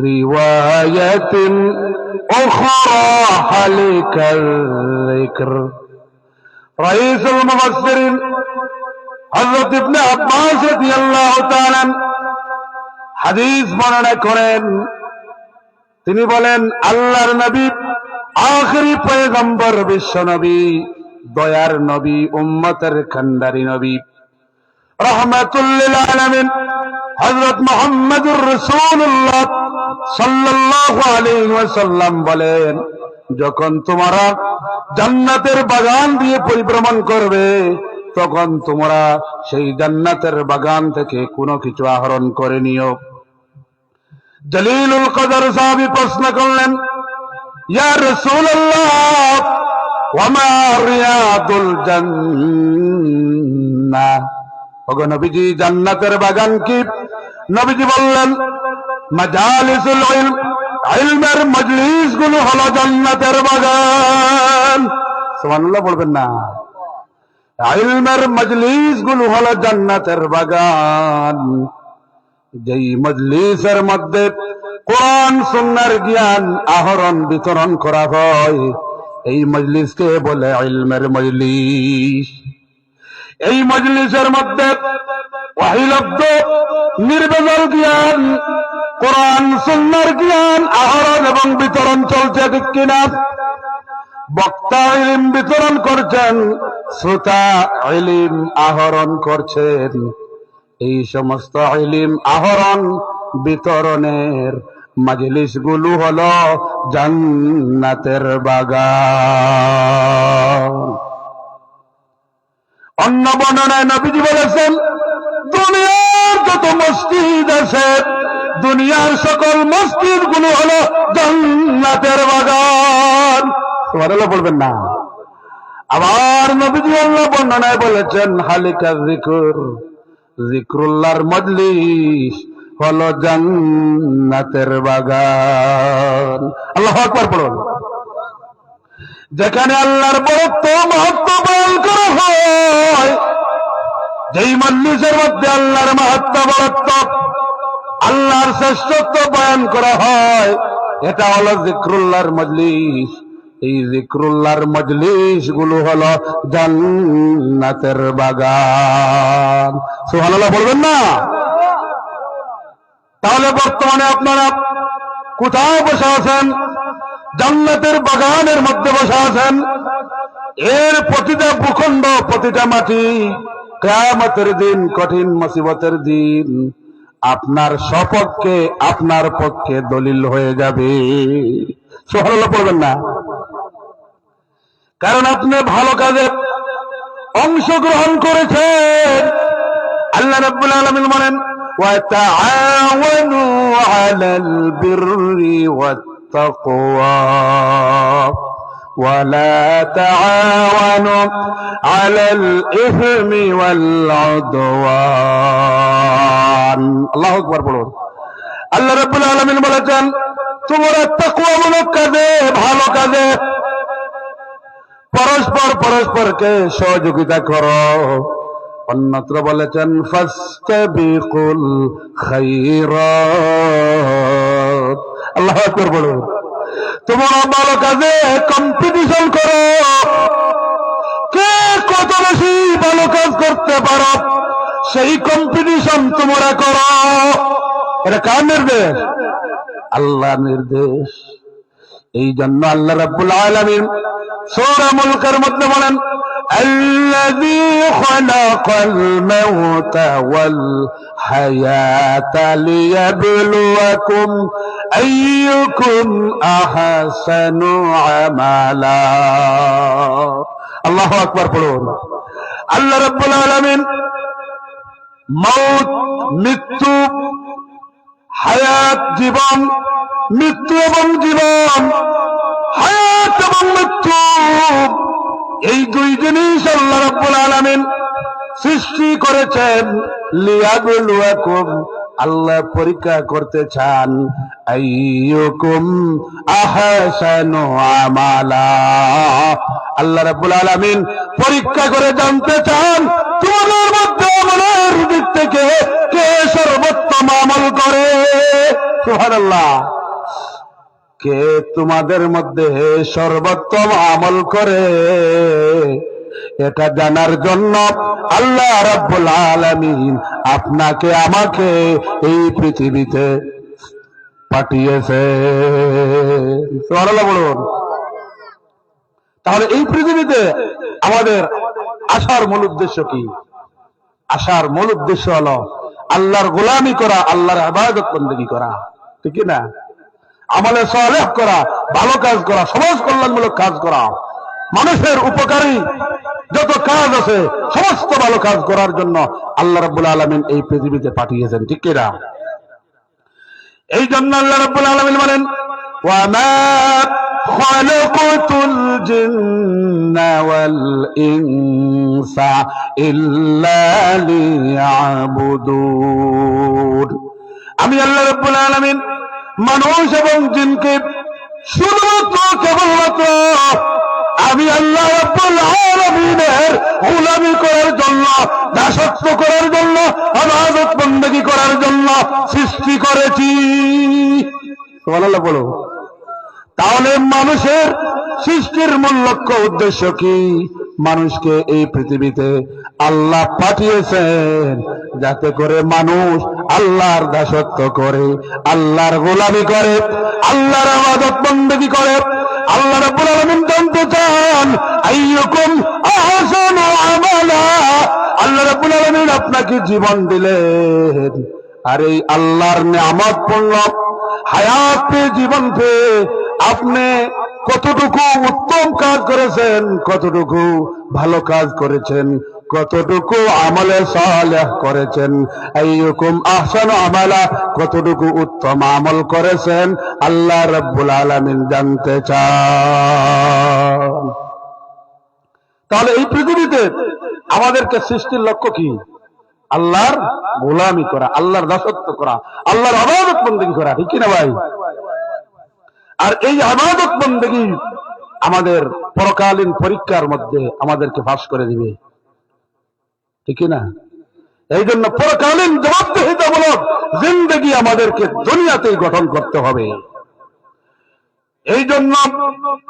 رواية أخرى حلك الذكر رئيس المفسرين হযরত ইবনে আব্বাস রাদিয়াল্লাহু তাআলা হাদিস বর্ণনা করেন। তিনি বলেন, আল্লাহর নবী, আখেরি পয়গম্বর, বিশ্ব নবী, দয়ার নবী, উম্মতের কান্ডারি নবী, রাহমাতুল লিল আলামিন হযরত মুহাম্মদুর রাসূলুল্লাহ সাল্লাল্লাহু আলাইহি ওয়াসাল্লাম বলেন, যখন তোমরা জান্নাতের বাগান দিয়ে পরিভ্রমণ করবে, তখন তোমরা সেই জান্নাতের বাগান থেকে কোনো কিছু আহরণ করে নিও। জলিলুল কদর সাহাবী প্রশ্ন করলেন, ইয়া রাসূলুল্লাহ ওয়া মা রিয়াদুল জান্নাহ, ওগো নবীজি, জান্নাতের বাগান কি? নবীজি বললেন, মাজালিসুল ইলম, ইলমের মজলিস গুলো হলো জান্নাতের বাগান। সুবহানাল্লাহ বলবেন না? ইলমের মজলিস গুলো হলো জান্নাতের বাগান। যেই মজলিসের মধ্যে কোরআন সুন্নাহর জ্ঞান আহরণ বিতরণ করা হয়, এই মজলিসকে বলে ইলমের মজলিস। এই মজলিসের মধ্যে ওয়াহিলব্দ নির্ভেজাল জ্ঞান, কোরআন সুন্নাহর জ্ঞান আহরণ এবং বিতরণ চলছে, ঠিক কিনা? বক্তা ইলম বিতরণ করছেন, শ্রোতা ইলম আহরণ করছেন। এই সমস্ত ইলম আহরণ বিতরণের মজলিস গুলো হলো জান্নাতের বাগান। অন্য বর্ণনায় নবীজি বলেছেন, দুনিয়ার যত মসজিদ আছে, দুনিয়ার সকল মসজিদ গুলো হলো জান্নাতের বাগান। সুবহানাল্লাহ বলবেন না? আবার নবীজি অন্য বর্ণনায় বলেছেন, হালিকা যিকর, যিকরুল্লাহর মজলিস হলো জান্নাতের বাগান। আল্লাহু আকবার পড়ুন। যেখানে আল্লাহর বরত্ব মহত্ব বয়ান করা হয়, যেই মজলিসের মধ্যে আল্লাহর মহত্ব বরত্ব, আল্লাহর শ্রেষ্ঠত্ব বয়ান করা হয়, এটা হলো যিকরুল্লাহর মজলিস। এই যিকরুল্লাহর মজলিস গুলো হলো জান্নাতের বাগান। সুবহানাল্লাহ বলবেন না? তাহলে বর্তমানে আপনারা কোথায় বসে আছেন? জান্নাতের বাগানের মধ্যে বসে আছেন। এর প্রতিটা ভূখণ্ড, প্রতিটা মাটি কিয়ামতের দিন, কঠিন মুসিবতের দিন আপনার সপক্ষে, আপনার পক্ষে দলিল হয়ে যাবে। সুবহানাল্লাহ পড়বেন না? কারণ আপনি ভালো কাজে অংশগ্রহণ করেছেন। আল্লাহ রাব্বুল আলামিন বলেন, ওয়া তাআওয়ানু আলাল বিররি ওয়াত তাকওয়া ওয়া লা তাআওয়ানু আলাল ইসমি ওয়াল উদওয়ান। আল্লাহু আকবার পড়ুন। আল্লাহ রাব্বুল আলামিন বলেছেন, তোমরা তাকওয়ামূলক কাজে, ভালো কাজে পরস্পরকে সহযোগিতা করো। অন্যত্র বলেছেন, ফাস্তাবিকুল খায়রাত। আল্লাহু আকবার বলুন। তোমরা ভালো কাজে কম্পিটিশন করো, কে কত বেশি ভালো কাজ করতে পারো, সেই কম্পিটিশন তোমরা করো। এটা কার নির্দেশ? আল্লাহর নির্দেশ। এই জন্য আল্লাহ রাব্বুল আলামিন সূরা মুলকের মধ্যে বলেন, আল্লাযী খালাকাল মাউতা ওয়াল হায়াতা লিয়াবলুয়াকুম আইয়ুকুম আহসানু আমালা। আল্লাহু আকবার পড়ুন। আল্লাহ রাব্বুল আলামিন মউত, মৃত্যু, হায়াত জীবন, মৃত্যু এবং জীবন, হায়াত এবং মৃত্যু, এই দুই জিনিস আল্লাহ রাব্বুল আলামিন সৃষ্টি করেছেন। লিয়াবলুয়াকুম, আল্লাহ পরীক্ষা করতে চান, আইয়ুকুম আহসানু আমালা। আল্লাহ রাব্বুল আলামিন পরীক্ষা করে জানতে চান, তোমাদের মধ্যে আমলের দিক থেকে কে সর্বোত্তম আমল করে। সুবহানাল্লাহ। কে তোমাদের মধ্যে সর্বোত্তম আমল করে এটা জানার জন্য আল্লাহ রাব্বুল আলামিন আপনাকে আমাকে এই পৃথিবীতে পাঠিয়েছে। সুবহানাল্লাহ বলুন। তাহলে এই পৃথিবীতে আমাদের আসার মূল উদ্দেশ্য কি? আসার মূল উদ্দেশ্য হলো আল্লাহর গোলামি করা, আল্লাহর ইবাদত বন্দেগী করা, ঠিক না? আমলে সালেহ করা, ভালো কাজ করা, সমাজ কল্যাণমূলক কাজ করা, মানুষের উপকারী যত কাজ আছে সমস্ত ভালো কাজ করার জন্য আল্লাহ রাব্বুল আলামিন এই পৃথিবীতে পাঠিয়েছেন, ঠিক না? এই জন্য আল্লাহ রাব্বুল আলামিন বলেন, ওয়া মা খালাকাতুল জিন্না ওয়াল ইনসা ইল্লা লিয়াবুদুন। আমি আল্লাহ রাব্বুল আলামিন মানুষ এবং জিনকে শুধুমাত্র কেবলমাত্র আমি আল্লাহ রাব্বুল আলামিনের গোলামি করার জন্য, দাসত্ব করার জন্য, ইবাদত বন্দেগী করার জন্য সৃষ্টি করেছি। সুবহানাল্লাহ বলো। তাহলে মানুষের সৃষ্টির মূল লক্ষ্য উদ্দেশ্য কি? মানুষকে এই পৃথিবীতে আল্লাহ পাঠিয়েছেন যাতে করে মানুষ আল্লাহর দাসত্ব করে, আল্লাহর গোলামি করে, আল্লাহর ইবাদত বন্দেগী করে। আল্লাহ রাব্বুল আলামিন জানতে চান আইয়ুকুম আহসানু আমালা। আল্লাহ রাব্বুল আলামিন আপনাকে জীবন দিলেন, আর এই আল্লাহর নিয়ামত পূর্ণ হায়াত পেয়ে, জীবন পেয়ে আপনি কতটুকু উত্তম কাজ করেছেন, কতটুকু ভালো কাজ করেছেন, কতটুকু আমলে সালেহ করেছেন, আইয়ুকুম আহসানু আমালা, কতটুকু উত্তম আমল করেছেন আল্লাহ রাব্বুল আলামিন জানতে চান। তাহলে এই পৃথিবীতে আমাদেরকে সৃষ্টির লক্ষ্য কি? আল্লাহর গোলামি করা, আল্লাহর দাসত্ব করা, আল্লাহর ইবাদত বন্দেগী করা, ঠিক না ভাই? আর এই ইবাদত বন্দেগী আমাদের পরকালীন পরীক্ষার মধ্যে আমাদেরকে পাস করে দিবে, ঠিক না? এই জন্য পরকালীন জবাবদিহিতামূলক জিন্দেগি আমাদেরকে দুনিয়াতেই গঠন করতে হবে। এই জন্য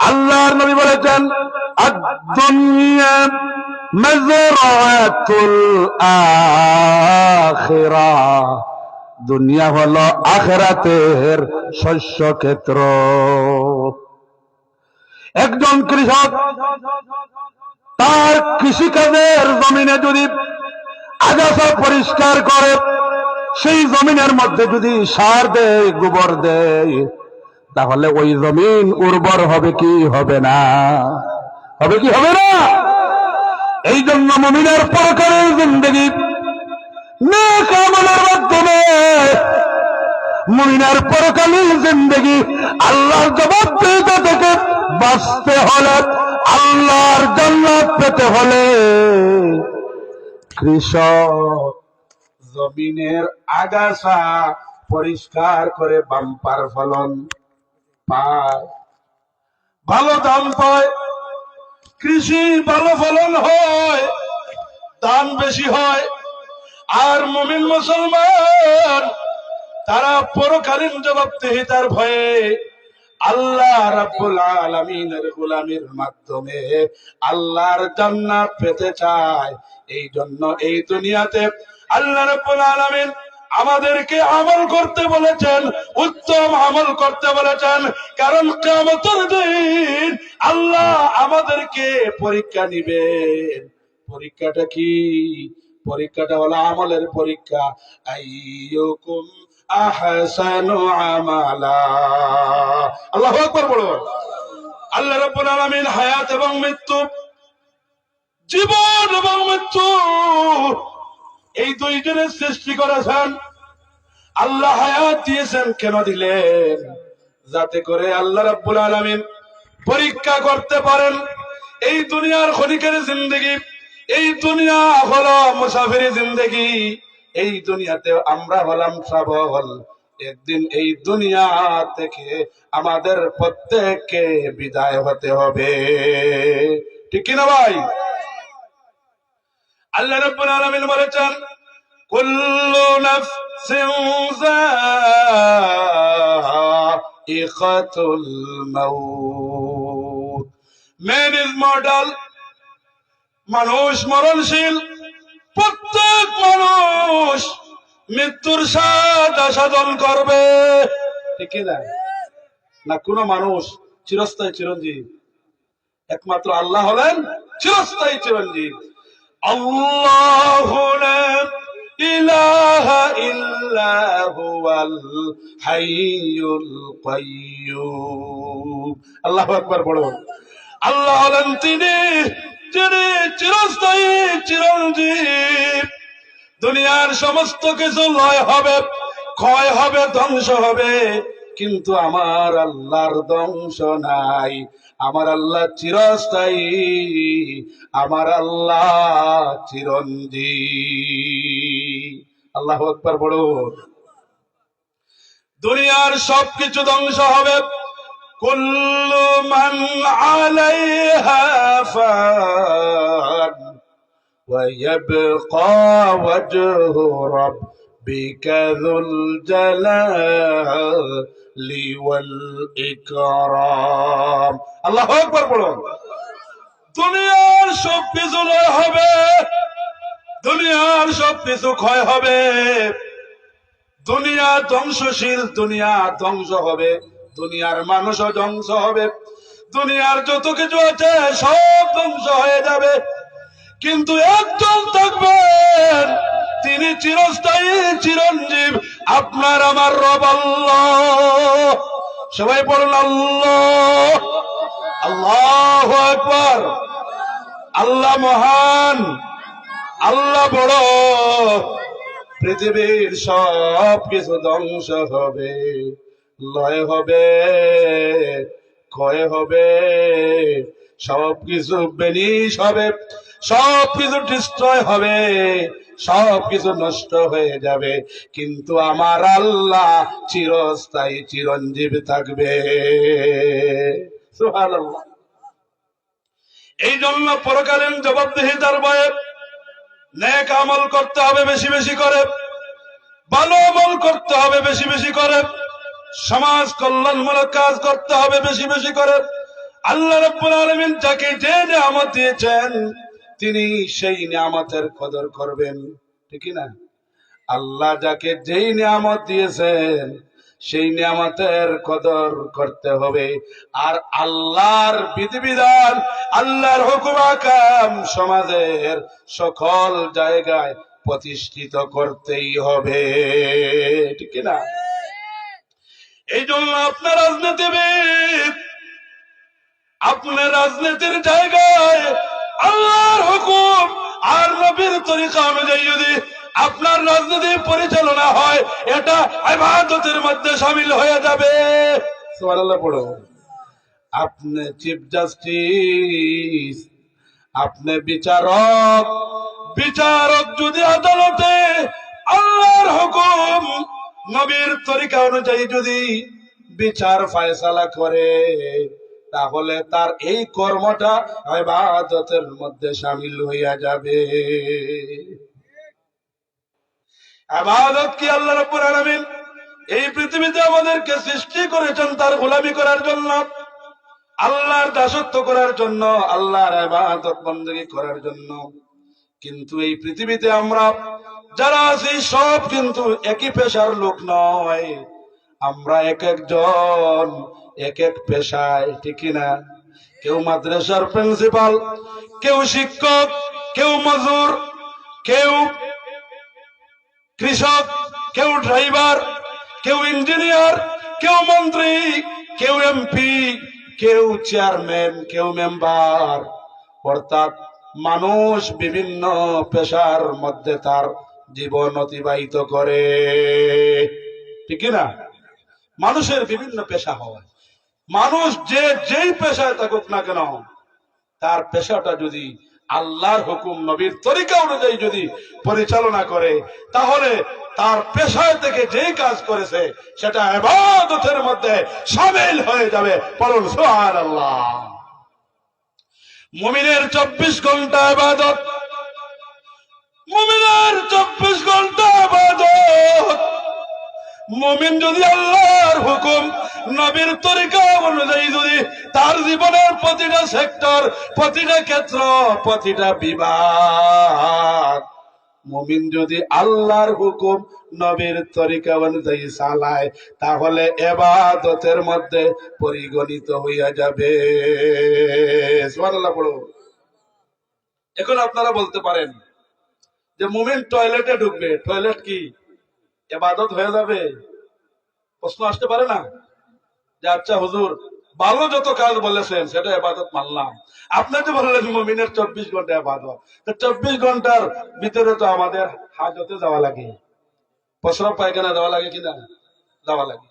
আল্লাহর নবী বলেছেন, আদ-দুনিয়া মাযরাতুল আখিরাহ, দুনিয়া হলো আখিরাতের শস্য ক্ষেত্র। একজন কৃষক তার কৃষিকাজের জমিনে যদি আগাছা পরিষ্কার করে, সেই জমিনের মধ্যে যদি সার দেয়, গোবর দেয়, তাহলে ওই জমিন উর্বর হবে কি হবে না? হবে কি হবে না? এই জন্য মুমিনের পরকালের জিন্দেগি নেক আমলের মাধ্যমে, মুমিনের পরকালীন জিন্দেগি আল্লাহর জবাবদিহিতা থেকে বাঁচতে হলে, আল্লাহর জান্নাত পেতে হলে কৃষক জমিনের আগাছা পরিষ্কার করে বাম্পার ফলন পায়, ভালো দাম পায়, কৃষি ভালো ফলন হয়, দাম বেশি হয়। আর মুমিন মুসলমান তারা পরকালীন জবাবদিহিতার ভয়ে আল্লাহ রাব্বুল আলামিনের গোলামির মাধ্যমে আল্লাহর জান্নাত পেতে চায়। এই জন্য এই দুনিয়াতে আল্লাহ রাব্বুল আলামিন আমাদেরকে আমল করতে বলেছেন, উত্তম আমল করতে বলেছেন। কারণ কিয়ামতের দিন আল্লাহ আমাদেরকে পরীক্ষা নিবেন। পরীক্ষাটা কি? পরীক্ষাটা হলো আমলের পরীক্ষা। আইয়ুকুম আহসানু আমালা। আল্লাহু আকবার বলুন। আল্লাহ রাব্বুল আলামিন হায়াত এবং মৃত্যু, জীবন এবং মৃত্যু, এই দুইজনের সৃষ্টি করেছেন। আল্লাহ হায়াত দিয়েছেন, কেন দিলেন? যাতে করে আল্লাহ রাব্বুল আলামিন পরীক্ষা করতে পারেন। এই দুনিয়ার ক্ষণিকের জিন্দেগি, এই দুনিয়া হলো মুসাফিরি জিন্দেগি। এই দুনিয়াতে আমরা হলাম ট্রাভেল। একদিন এই দুনিয়া থেকে আমাদের প্রত্যেককে বিদায় হতে হবে, ঠিক কিনা ভাই? আল্লাহ রাব্বুল আলামিন বলেছেন, কুল্লু নাফসিন ইকাতুল মাউত। ম্যান ইজ মর্টাল, মানুষ মরণশীল। প্রত্যেক মানুষ মৃত্যুর স্বাদ আস্বাদন করবে, ঠিক না? না কোন মানুষ চিরস্থায়ী চিরঞ্জীব? একমাত্র আল্লাহ হলেন চিরস্থায়ী চিরঞ্জীব। আল্লাহু লা ইলাহা ইল্লা হুয়াল হাইয়ুল কাইয়্যুম। আল্লাহু আকবার পড়ুন। আল্লাহ হলেন তিনি যিনি চিরস্থায়ী চিরঞ্জীব। দুনিয়ার সমস্ত কিছু লয় হবে, ক্ষয় হবে, ধ্বংস হবে, কিন্তু আমার আল্লাহর ধ্বংস নাই। আমার আল্লাহ চিরস্থায়ী, আমার আল্লাহ চিরঞ্জীব। আল্লাহু আকবার বলুন। দুনিয়ার সবকিছু ধ্বংস হবে। কুল্লু মান আলাইহা ফান ويبقى وجه ربك ذو الجلال والإكرام। আল্লাহু আকবার বলুন। দুনিয়ার সব কিছু লয় হবে, দুনিয়ার সব কিছু ক্ষয় হবে, দুনিয়া ধ্বংসশীল, দুনিয়া ধ্বংস হবে, দুনিয়ার মানুষও ধ্বংস হবে, দুনিয়ার যত কিছু আছে সব ধ্বংস হয়ে যাবে, কিন্তু একজন থাকবেন, তিনি চিরস্থায়ী চিরঞ্জীব, আপনার আমার রব আল্লাহ। সবাই বলুন আল্লাহ। আল্লাহু আকবার। আল্লাহ মহান, আল্লাহ বড়। পৃথিবীর সব কিছু ধ্বংস হবে, লয় হবে, ক্ষয় হবে, সবকিছু বেনিশ হবে, সবকিছু ডিস্ট্রয় হবে, সবকিছু নষ্ট হয়ে যাবে, কিন্তু আমার আল্লাহ চিরস্থায়ী চিরঞ্জীব থাকবে। সুবহানাল্লাহ। এই জন্য পরকালীন জবাবদিহিতার ভয়ে নেক আমল করতে হবে বেশি বেশি করে, ভালো আমল করতে হবে বেশি বেশি করে, সমাজ কল্যাণমূলক কাজ করতে হবে বেশি বেশি করে। আল্লাহ রাব্বুল আলামিন যাকে যে নিয়ামত দিয়েছেন তিনি সেই নিয়ামতের কদর করবেন, ঠিক না? আল্লাহ যাকে যেই নিয়ামত দিয়েছেন সেই নিয়ামতের কদর করতে হবে। আর আল্লাহর বিধিবিধান, আল্লাহর হুকুম আহকাম সমাজের সকল জায়গায় প্রতিষ্ঠিত করতেই হবে, ঠিক না? এই জন্য আপনার রাজনীতিবিদ, আপনার রাজনীতির জায়গায় আল্লাহর হুকুম আর নবীর তরিকা অনুযায়ী যদি আপনার রাজনীতি পরিচালনা হয়, এটা ইবাদতের মধ্যে শামিল হয়ে যাবে। সুবহানাল্লাহ পড়ো। আপনি চিফ জাস্টিস, আপনি বিচারক, বিচারক যদি আদালতে আল্লাহর হুকুম নবীর তরিকা অনুযায়ী যদি বিচার ফয়সালা করে, তাহলে তার এই কর্মটা ইবাদতের মধ্যে শামিল হইয়া যাবে। ইবাদত কি? আল্লাহ রাব্বুল আলামিন এই পৃথিবীতে আমাদেরকে সৃষ্টি করেছেন তার গোলামি করার জন্য, আল্লাহর দাসত্ব করার জন্য, আল্লাহর ইবাদত বندگی করার জন্য। কিন্তু এই পৃথিবীতে আমরা যারা আছি সব কিন্তু একই পেশার লোক নয়, আমরা এক একজন এক এক পেশায়, ঠিক না? কেউ মাদ্রাসার প্রিন্সিপাল, কেউ শিক্ষক, কেউ মজুর, কেউ কৃষক, কেউ ড্রাইভার, কেউ ইঞ্জিনিয়ার, কেউ মন্ত্রী, কেউ এমপি, কেউ চেয়ারম্যান, কেউ মেম্বার। অর্থাৎ মানুষ বিভিন্ন পেশার মধ্যে তার জীবন অতিবাহিত করে, ঠিক না? মানুষের বিভিন্ন পেশা হয়। মানুষ যে যেই পেশায় থাকুক না কেন, তার পেশাটা যদি আল্লাহর হুকুম নবীর তরিকা অনুযায়ী যদি পরিচালনা করে, তাহলে তার পেশায় থেকে যেই কাজ করেছে সেটা ইবাদতের মধ্যে শামিল হয়ে যাবে। বলুন সুবহানাল্লাহ। মুমিনের 24 ঘন্টা ইবাদত, মুমিনের 24 ঘন্টা ইবাদত, মুমিন যদি আল্লাহর হুকুম নবীর তরিকা অনুযায়ী যদি তার জীবনের প্রতিটা সেক্টর, প্রতিটা ক্ষেত্র, প্রতিটা বিভাগ মুমিন যদি আল্লাহর হুকুম নবীর তরিকা অনুযায়ী চালায়, তাহলে ইবাদতের মধ্যে পরিগণিত হইয়া যাবে। সুবহানাল্লাহ পড়ো। এখন আপনারা বলতে পারেন যে মুমিন টয়লেটে ঢুকবে, টয়লেট কি ইবাদত হয়ে যাবে? প্রশ্ন আসতে পারে না যে আচ্ছা হুজুর ভালো যত কাজ বলেছেন সেটা ইবাদত মানলাম, আপনি তো বললেন মুমিনের 24 ঘন্টা ইবাদত, তো 24 ঘন্টার ভিতরে তো আমাদের হাজতে যাওয়া লাগে, প্রস্রাব পায়খানা যাওয়া লাগে কিনা? যাওয়া লাগে।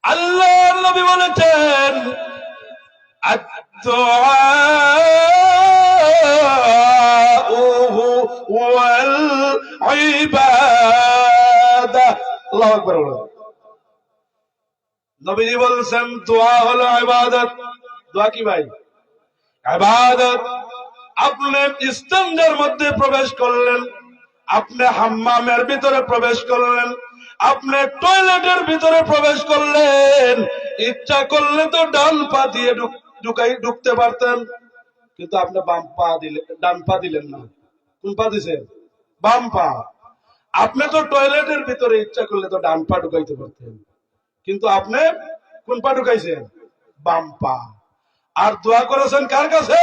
আল্লাহর নবী বলেছেন আল্লাহু আকবার। নবীজি বলছেন দোয়া হলো ইবাদত। দোয়া কি ভাই? ইবাদত। আপনি ইস্তেঞ্জার মধ্যে প্রবেশ করলেন, আপনি হাম্মামের ভিতরে প্রবেশ করলেন, আপনি টয়লেটের ভিতরে প্রবেশ করলেন, ইচ্ছা করলে তো ডান পা দিয়ে ঢুকতে পারতেন, কিন্তু আপনি বাম পা দিলেন, ডান পা দিলেন না। কোন পা দিছেন? বাম পা। আপনি তো টয়লেটের ভিতরে ইচ্ছা করলে তো ডান পা ঢুকাইতে পারতেন, কিন্তু আপনি কোন পা ঢুকাইছেন? বাম পা। আর দোয়া করেছেন কার কাছে?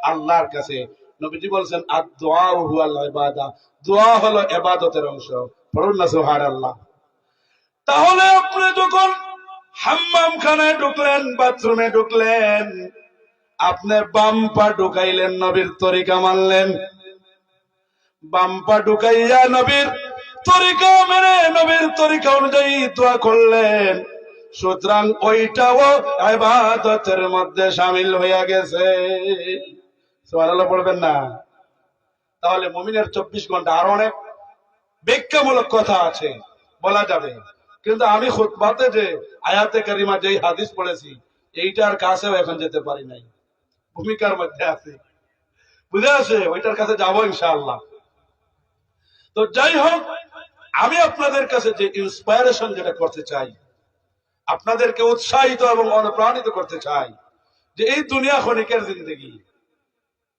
আল্লাহর কাছে। নবীজি বলছেন আদ-দুআ হুয়াল ইবাদা, দোয়া হলো ইবাদতের অংশ। পড়ুন না সুবহানাল্লাহ। তাহলে আপনি যখন হাম্মাম খানায় ঢুকলেন, বাথরুমে ঢুকলেন, আপনি বাম পা ঢুকাইলেন, নবীর তরিকা মানলেন, বাম পা ঢুকাইয়া নবীর তরিকা মেনে নবীর তরিকা অনুযায়ী দোয়া করলেন, সুতরাং ওইটাও ইবাদতের মধ্যে শামিল হইয়া গেছে। সুবহানাল্লাহ পড়বেন না? তাহলে মুমিনের 24 ঘন্টা আর অনেক ব্যাখ্যামূলক কথা আছে, বলা যাবে, কিন্তু আমি খুতবাতে যে আয়াতে কারিমা যেই হাদিস পড়েছি এইটার কাছেও এখন যেতে পারি নাই, ভূমিকার মধ্যে আছে, বুঝে আসে, ওইটার কাছে যাবো ইনশাআল্লাহ। তো যাই হোক, আমি আপনাদের কাছে যে ইন্সপায়ারেশন যেটা করতে চাই, আপনাদেরকে উৎসাহিত এবং অনুপ্রাণিত করতে চাই যে এই দুনিয়া ক্ষণিকের জিন্দগি,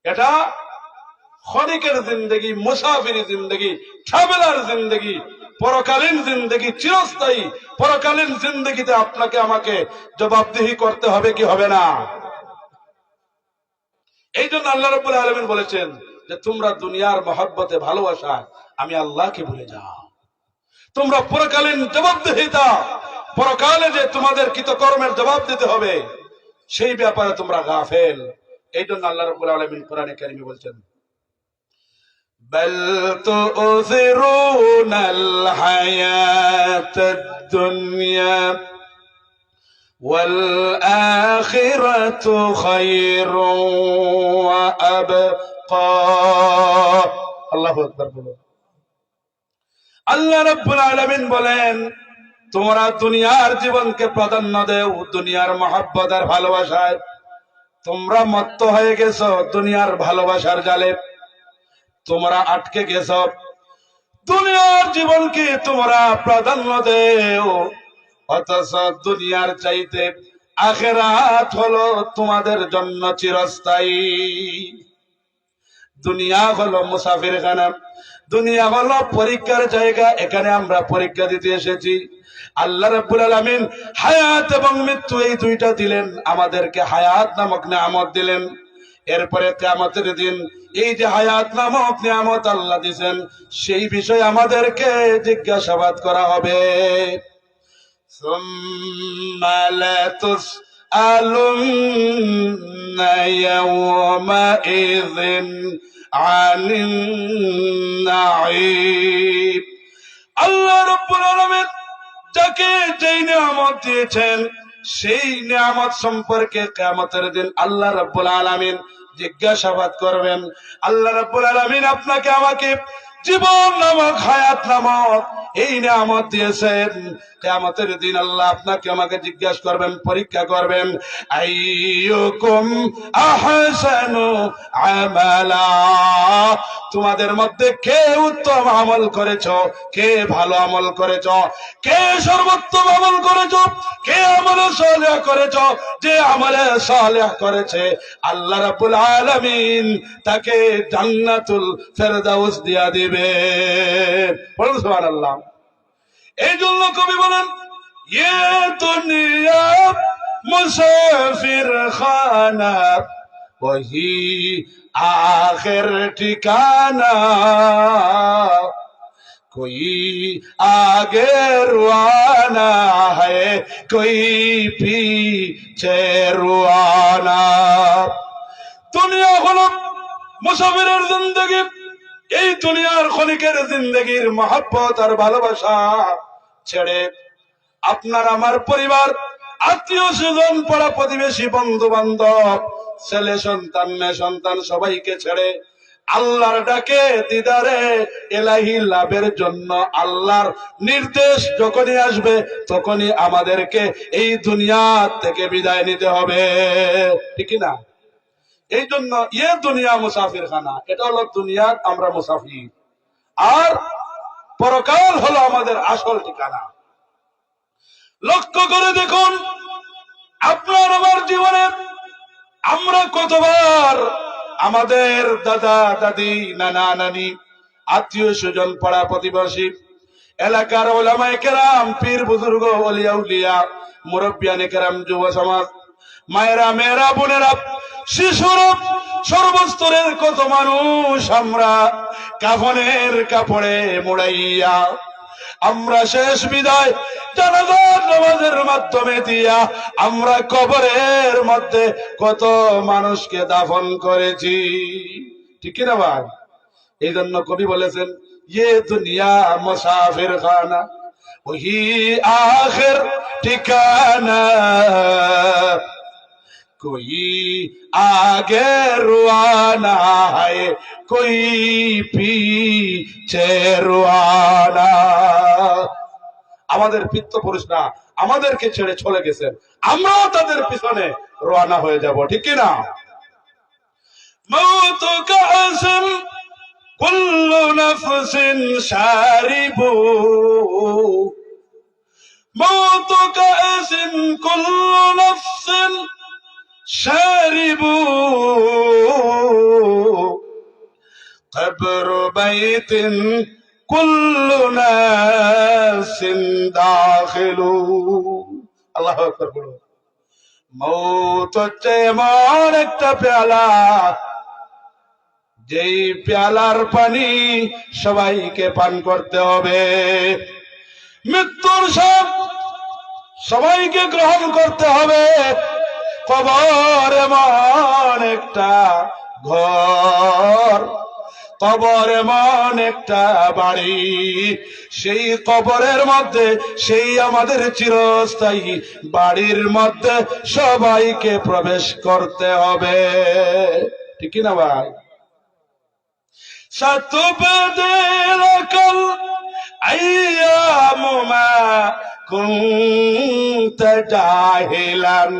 এটা ক্ষণিকের জিন্দগি, মুসাফিরি জিন্দগি, ট্রাভেলার জিন্দগি, পরকালীন জিন্দগি চিরস্থায়ী। পরকালীন জিন্দগিতে আপনাকে আমাকে জবাবদিহি করতে হবে কি হবে না? এই জন্য আল্লাহ রাব্বুল আলামিন বলেছেন যে তোমরা দুনিয়ার মহব্বতে ভালোবাসা আমি আল্লাহকে ভুলে যাও, তোমরা পরকালীন জবাবদিহিতা, পরকালে যে তোমাদের কৃতকর্মের জবাব দিতে হবে সেই ব্যাপারে তোমরা গাফেল। এই জন্য আল্লাহ রাব্বুল আলামিন কোরআনে কারিমে বলছেন বাল তু'সিরুনাল হায়াতাদ দুনিয়া ওয়াল আখিরাতু খায়রুন ওয়া আবকা। আল্লাহু আকবার বলো। আল্লাহ রাব্বুল আলামিন বলেন তোমরা দুনিয়ার জীবনকে প্রাধান্য দেও, দুনিয়ার মহব্বত আর ভালোবাসায় তোমরা মত্ত হয়ে গেছো, দুনিয়ার ভালোবাসার জালে তোমরা আটকে গেছো, দুনিয়ার জীবনকে তোমরা প্রাধান্য দেও, অথচ দুনিয়ার চাইতে আখিরাত হলো তোমাদের জন্য চিরস্থায়ী। দুনিয়া হলো মুসাফিরখানা, দুনিয়া হলো পরীক্ষার জায়গা, এখানে আমরা পরীক্ষা দিতে এসেছি। আল্লাহ রাব্বুল আলামিন হায়াত এবং মৃত্যু এই দুইটা দিলেন, আমাদেরকে হায়াত নামক নিয়ামত দিলেন। এরপরে কিয়ামতের দিন এই যে হায়াত নামক নিয়ামত আল্লাহ দিবেন সেই বিষয়ে আমাদেরকে জিজ্ঞাসাবাদ করা হবে। সুম্মা লা তুসআলুন্না ইয়াওমাইযিন আনিন নাঈম। আল্লাহ রাব্বুল আলামিন যাকে যেই নিয়ামত দিয়েছেন সেই নিয়ামত সম্পর্কে কিয়ামতের দিন আল্লাহ রাব্বুল আলামিন জিজ্ঞাসাবাদ করবেন। আল্লাহ রাব্বুল আলামিন আপনাকে আমাকে জীবন নামক হায়াত নামক এই নিয়ামত দিয়েছেন। কিয়ামতের দিন আল্লাহ আপনাকে আমাকে জিজ্ঞাসা করবেন, পরীক্ষা করবেন, আইয়ুকুম আহসানু আমালা, তোমাদের মধ্যে কে উত্তম আমল করেছো, কে ভালো আমল করেছো, কে সর্বোত্তম আমল করেছো, কে আমলে সালেহ করেছো। যে আমলে সালেহ করেছে আল্লাহ রাব্বুল আলামিন তাকে জান্নাতুল ফেরদাউস দিয়া দিবে। বলুন সুবহানাল্লাহ। এই জন্য কবি বলেন, ইয়ে দুনিয়া মুসাফির খানা वही आखिर ठिकाना, कोई आगे रुआना है कोई पीछे रुआना। দুনিয়া হলো মুসাফিরের জিন্দেগি। এই দুনিয়ার ক্ষণিকের জিন্দেগির মহব্বত আর ভালোবাসা ছেড়ে আপনার আমার পরিবার, আত্মীয় স্বজন, পাড়া প্রতিবেশী, বন্ধু বান্ধব, ছেলে সন্তান, মেয়ে সন্তান সবাইকে ছেড়ে আল্লাহর ডাকে দিদারে এলাহি লাভের জন্য আল্লাহর নির্দেশ যখনই আসবে তখনই আমাদেরকে এই দুনিয়া থেকে বিদায় নিতে হবে, ঠিক না? এই জন্য ইয়ে দুনিয়া মুসাফির খানা, এটা হলো দুনিয়ার আমরা মুসাফির, আর পরকাল হলো আমাদের আসল ঠিকানা। লক্ষ্য করে দেখুন আপনার আমার জীবনে আমরা কতবার আমাদের দাদা দাদি, নানা নানি, আত্মীয় স্বজন, পাড়া প্রতিবেশী, এলাকার উলামায়ে কেরাম, পীর বুজুর্গ, ওলিয়া উলিয়া, মুরব্বিয়ানে কেরাম, যুব সমাজ, মায়েরা, মেয়েরা, বোনেরা, শিশুরা, সর্বস্তরের কত মানুষ আমরা কাফনের কাপড়ে মুড়াইয়া আমরা শেষ বিদায় জানাজার নামাজের মাধ্যমে দিয়া আমরা কবরের মধ্যে কত মানুষকে দাফন করেছি, ঠিক না ভাই? এই জন্য কবি বলেছেন, ইয়ে দুনিয়া মুসাফির খানা ওহি আখির ঠিকানা, कोई आगे रुआना है कोई पीछे रुआना। আমাদের পিতৃপুরুষরা আমাদেরকে ছেড়ে চলে গেছেন, আমরাও তাদের পিছনে রওনা হয়ে যাব, ঠিক কি না? মউতু কাসম কুল্লু নাফসিন শারিবু, মউতু কাসম কুল্লু নাফসিন شاربوا قبر بيت كل ناس داخلوا। আল্লাহু আকবার বলো। মওত হচ্ছে এমন একটা পেয়ালা, যেই পেয়ালার পানি সবাইকে পান করতে হবে। মৃত্যুর স্বাদ সবাইকে গ্রহণ করতে হবে। কবর এমন একটা ঘর, কবর এমন একটা বাড়ি, সেই কবরের মধ্যে, সেই আমাদের চিরস্থায়ী বাড়ির মধ্যে সবাইকে প্রবেশ করতে হবে, ঠিক না ভাই? সাতুবদিলাকাল আইয়ামু মা কুনতা জাহিলান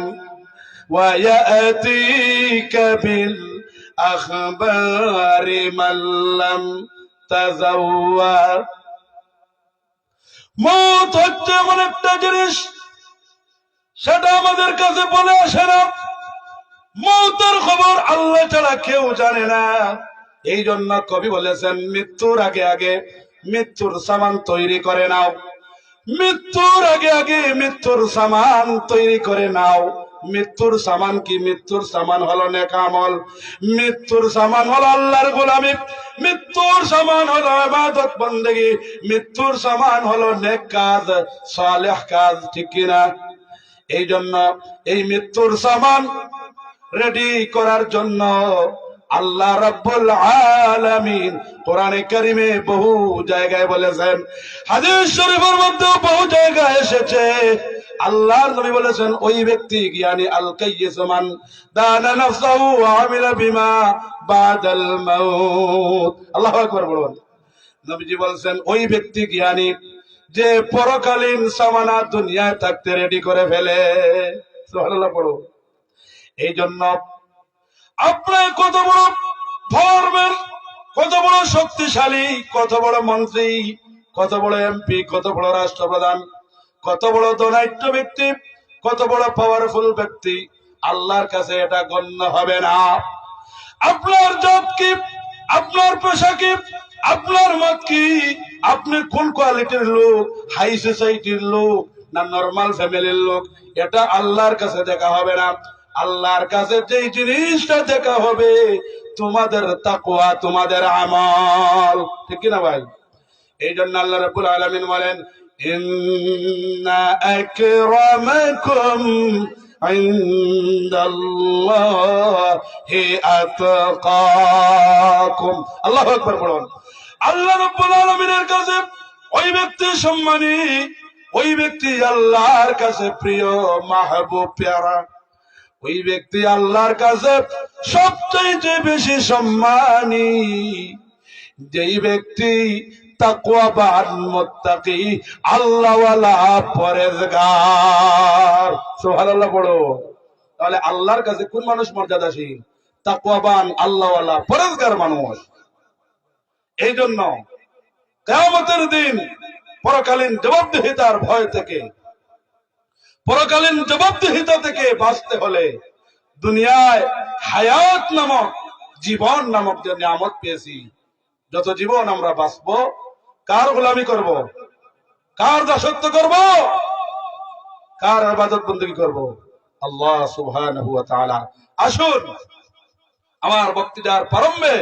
ويأتيك بالأخبار من لم تزوى। মওত হচ্ছে এমন একটা জিনিস, সেটা আমাদের কাছে বলে আসে না। মওতের খবর আল্লাহ ছাড়া কেউ জানে না। এই জন্য কবি বলেছেন, মৃত্যুর আগে আগে মৃত্যুর সামান তৈরি করে নাও, মৃত্যুর আগে আগে মৃত্যুর সামান তৈরি করে নাও। মৃত্যুর সামান কি? মৃত্যুর সামান হলো নেক আমল, মৃত্যুর সামান হলো আল্লাহর গোলামি, মৃত্যুর সামান হলো ইবাদত বন্দেগী, মৃত্যুর সামান হলো নেক কাজ, সালেহ কাজ, ঠিক কিনা? এই জন্য এই মৃত্যুর সামান রেডি করার জন্য আল্লাহ রাব্বুল আলামিন কোরআনে কারিমে বহু জায়গায় বলেছেন, হাদিস শরীফের মধ্যেও বহু জায়গায় এসেছে। আল্লাহর নবী বলেছেন, ওই ব্যক্তি জ্ঞানী আল কাইয়িস মান দানা নাফসাহু ওয়া আমিলা বিমা বাদাল মাউত। আল্লাহু আকবার বলুন। নবীজি বলছেন ওই ব্যক্তি জ্ঞানী যে পরকালীন সামানা দুনিয়ায় থাকতে রেডি করে ফেলে। সুবহানাল্লাহ পড়ো। এই জন্য আপনার কত বড় ধর্মের, কত বড় শক্তিশালী, কত বড় মন্ত্রী, কত বড় এমপি, কত বড় রাষ্ট্রপ্রধান, কত বড় ধনাঢ্য ব্যক্তি, কত বড় পাওয়ারফুল ব্যক্তি, আল্লাহর কাছে এটা গণ্য হবে না। আপনার জাত কি, আপনার পেশা কি, আপনার মত কি, আপনি কোন কোয়ালিটির লোক, হাই সোসাইটির লোক না নরমাল ফ্যামিলির লোক, এটা আল্লাহর কাছে দেখা হবে না। আল্লাহর কাছে যেই জিনিসটা দেখা হবে তোমাদের তাকওয়া, তোমাদের আমল। ঠিক কি না ভাই? এই জন্য আল্লাহ রাব্বুল আলামিন বলেন ইন্না আকরামাকুম ইনদাল্লাহি আতকাকুম। আল্লাহু আকবার বলুন। আল্লাহ রাব্বুল আলামিনের কাছে ওই ব্যক্তি সম্মানী, ওই ব্যক্তি আল্লাহর কাছে প্রিয়, মাহবুব, প্যারা, ওই ব্যক্তি আল্লাহর কাছে সবচেয়ে বেশি সম্মানী যেই ব্যক্তি তাকওয়াবান, মুত্তাকি, আল্লাহওয়ালা, পরেজগার। সুবহানাল্লাহ পড়ো। তাহলে আল্লাহর কাছে কোন মানুষ মর্যাদাশীল? তাকওয়াবান, আল্লাহওয়ালা, পরেজগার মানুষ। এই জন্য কিয়ামতের দিন পরকালীন জবাবদিহিতার ভয় থেকে, পরকালীন জবাবদিহিতা থেকে বাঁচতে হলে দুনিয়ায় হায়াত নামক, জীবন নামক যে নিয়ামত পেয়েছি, যত জীবন আমরা বাঁচবো কার গোলামি করব, কার দাসত্ব করব, কার ইবাদত বندگی করব? আল্লাহ সুবহানাহু ওয়া তাআলা। আসুন আমার বক্তৃতার প্রারম্ভে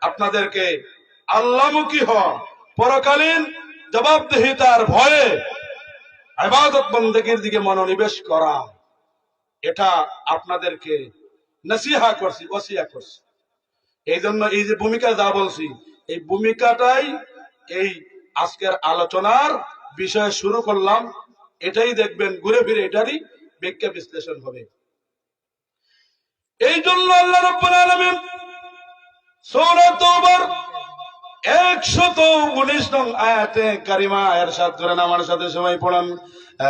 আপনাদেরকে আল্লাহমুখী হওয়া, পরকালীন জবাবদিহিতার ভয়ে ইবাদত বندگির দিকে মনোনিবেশ করা, এটা আপনাদেরকে নসিহা করছি, ওসিয়া করছি। এই জন্য এই যে ভূমিকা যা বলছি, এই ভূমিকাটাই এই আজকের আলোচনার বিষয় শুরু করলাম। এটাই দেখবেন ঘুরে ফিরে এটারই ব্যাখ্যা বিশ্লেষণ হবে। এই জন্য আল্লাহ রাব্বুল আলামিন সূরা তাওবার 119 নং আয়াতে কারিমা ইরশাদ করেন, আমার সাথে সবাই পড়ুন।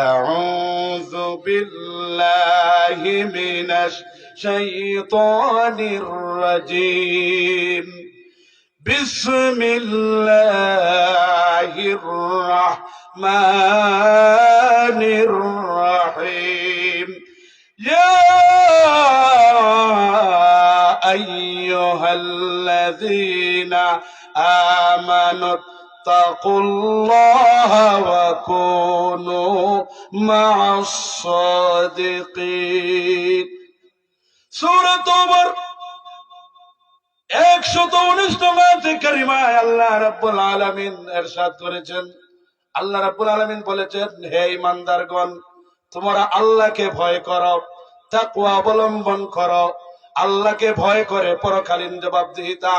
আউযু বিল্লাহি মিনাশ শাইতানির রাজীম। বিসমিল্লাহির রাহমানির রাহিম। ইয়া আইয়ুহাল্লাযীনা আমানু তাকুল্লাহা ওয়া কুনু মা'আস সাদিকিন। সূরা তাওবার 119 নং আয়াতে কারিমায় আল্লাহ রাব্বুল আলামিন ইরশাদ করেছেন, আল্লাহ রাব্বুল আলামিন বলেছেন, হে ঈমানদারগণ, তোমরা আল্লাহকে ভয় করো, তাকওয়া অবলম্বন করো। আল্লাহকে ভয় করে পরকালীন জবাবদিহিতা,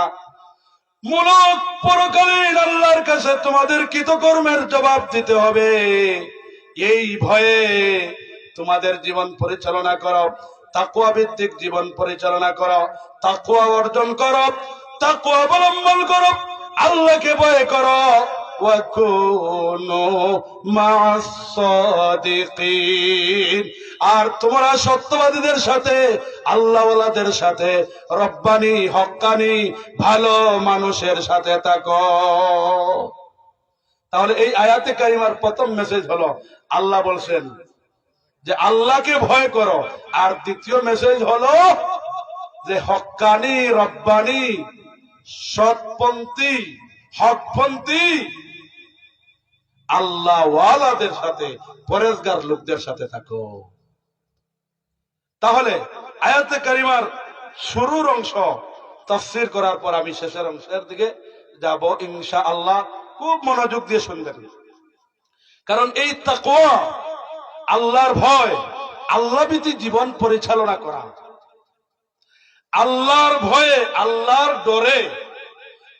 মূলক পরকালীন আল্লাহর কাছে তোমাদের কৃতকর্মের জবাব দিতে হবে। এই ভয়ে তোমাদের জীবন পরিচালনা করো, তাকওয়া ভিত্তিক জীবন পরিচালনা করো, তাকওয়া অর্জন করো, তাকওয়া অবলম্বন করো, আল্লাহকে ভয় করো। ওয়া কুনু মা'আস সাদিকিন। আর তোমরা সত্যবাদীদের সাথে, আল্লাহওয়ালাদের সাথে, রব্বানি, হক্কানি, ভালো মানুষের সাথে থাকো। তাহলে এই আয়াতে কারিমার প্রথম মেসেজ হলো, আল্লাহ বলছেন যে আল্লাহকে ভয় করো। আর দ্বিতীয় মেসেজ হলো যে হক্কানি, রব্বানি, সৎপন্থী, হকপন্থী, আল্লাহওয়ালাদের সাথে, পরেজগার লোকদের সাথে থাকো। তাহলে আয়াতে কারিমার শুরুর অংশ তাফসীর করার পর আমি শেষের অংশের দিকে যাব ইনশাআল্লাহ। খুব মনোযোগ দিয়ে শুনবেন, কারণ এই তাকওয়া, আল্লাহর ভয়, আল্লাহভীতি জীবন পরিচালনা করা, আল্লাহর ভয়ে, আল্লাহর ডরে,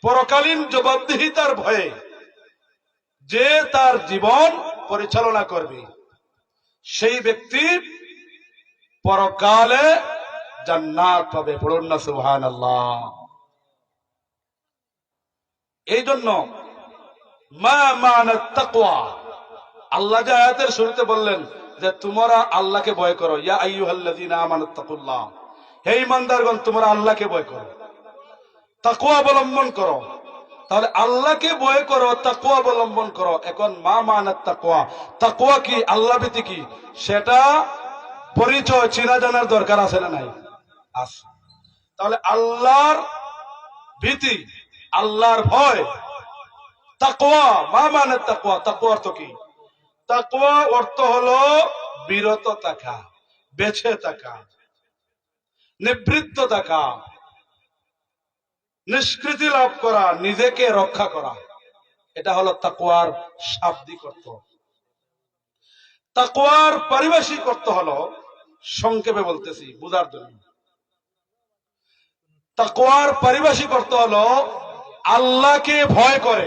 পরকালীন জবাবদিহিতার ভয়ে যে তার জীবন পরিচালনা করবে, সেই ব্যক্তি পরকালে জান্নাত পাবে। পড়ুন না সুবহানাল্লাহ। এই জন্য মা মানাত তাকওয়া, আল্লাহ যে আয়াতের শুরুতে বললেন যে তোমরা আল্লাহকে ভয় করো, ইয়া আইয়ুহাল্লাযীনা আমানুত্তাকুল্লাহ, হে ঈমানদারগণ তোমরা আল্লাহকে ভয় করো, তাকওয়া অবলম্বন করো। তাহলে আল্লাহকে ভয় করো, তাকওয়া অবলম্বন করো। এখন মা মানাত তাকওয়া, তাকওয়া কি, আল্লাহ ভীতি কি, সেটা পরিচয় চিনা জানার দরকার আছে না নাই? আছে। তাহলে আল্লাহর ভীতি, আল্লাহর ভয়, তাকওয়া, মা মানাত তাকওয়া, তাকওয়া অর্থ কি? তাকওয়া অর্থ হলো বিরত থাকা, বেঁচে থাকা, নিবৃত্ত থাকা, নিষ্কৃতি লাভ করা, নিজেকে রক্ষা করা। এটা হলো তাকওয়ার শাব্দিক অর্থ। তাকওয়ার পারিভাষিক অর্থ হলো, সংক্ষেপে বলতেছি বুঝার জন্য, তাকওয়ার পারিভাষিক অর্থ হলো আল্লাহকে ভয় করে।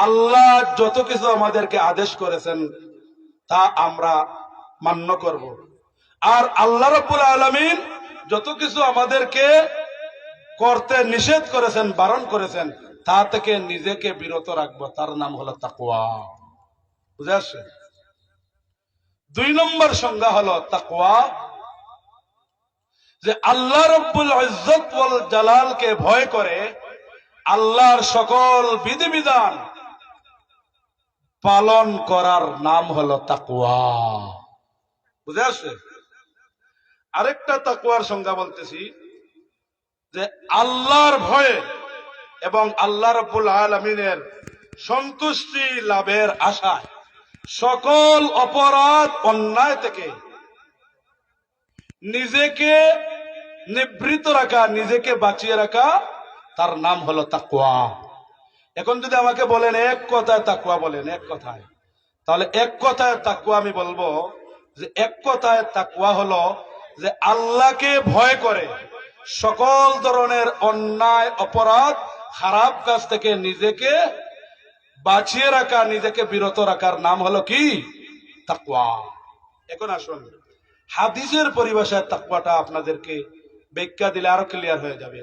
আল্লাহ যত কিছু আমাদেরকে আদেশ করেছেন তা আমরা মান্য করব, আর আল্লাহ রাব্বুল আলামিন যত কিছু আমাদেরকে করতে নিষেধ করেছেন, বারণ করেছেন, তা থেকে নিজেকে বিরত রাখবো। তার নাম হলো তাকওয়া। বুঝে আসছে? 2 নম্বর সংজ্ঞা হলো তাকওয়া, যে আল্লাহ রাব্বুল ইজ্জত ওয়াল জালালকে ভয় করে আল্লাহর সকল বিধিবিধান পালন করার নাম হলো তাকওয়া। বুঝে আসছে? আরেকটা তাকওয়ার সংজ্ঞা বলতেছি, যে আল্লাহর ভয়ে এবং আল্লাহ রাব্বুল আলামিনের সন্তুষ্টি লাভের আশায় সকল অপরাধ অন্যায় থেকে নিজেকে নিবৃত রাখা, নিজেকে বাঁচিয়ে রাখা, তার নাম হলো তাকওয়া। এখন যদি আমাকে বলেন এক কথায় তাকওয়া বলেন, এক কথায়, তাহলে এক কথায় তাকওয়া আমি বলবো যে এক কথায় তাকওয়া হলো যে আল্লাহকে ভয় করে সকল ধরনের অন্যায়, অপরাধ, খারাপ কাজ থেকে নিজেকে বাঁচিয়ে রাখা, নিজেকে বিরত রাখার নাম হলো কি? তাকওয়া। এখন আসুন হাদিসের পরিভাষায় তাকওয়াটা আপনাদেরকে ব্যাখ্যা দিলে আরো ক্লিয়ার হয়ে যাবে।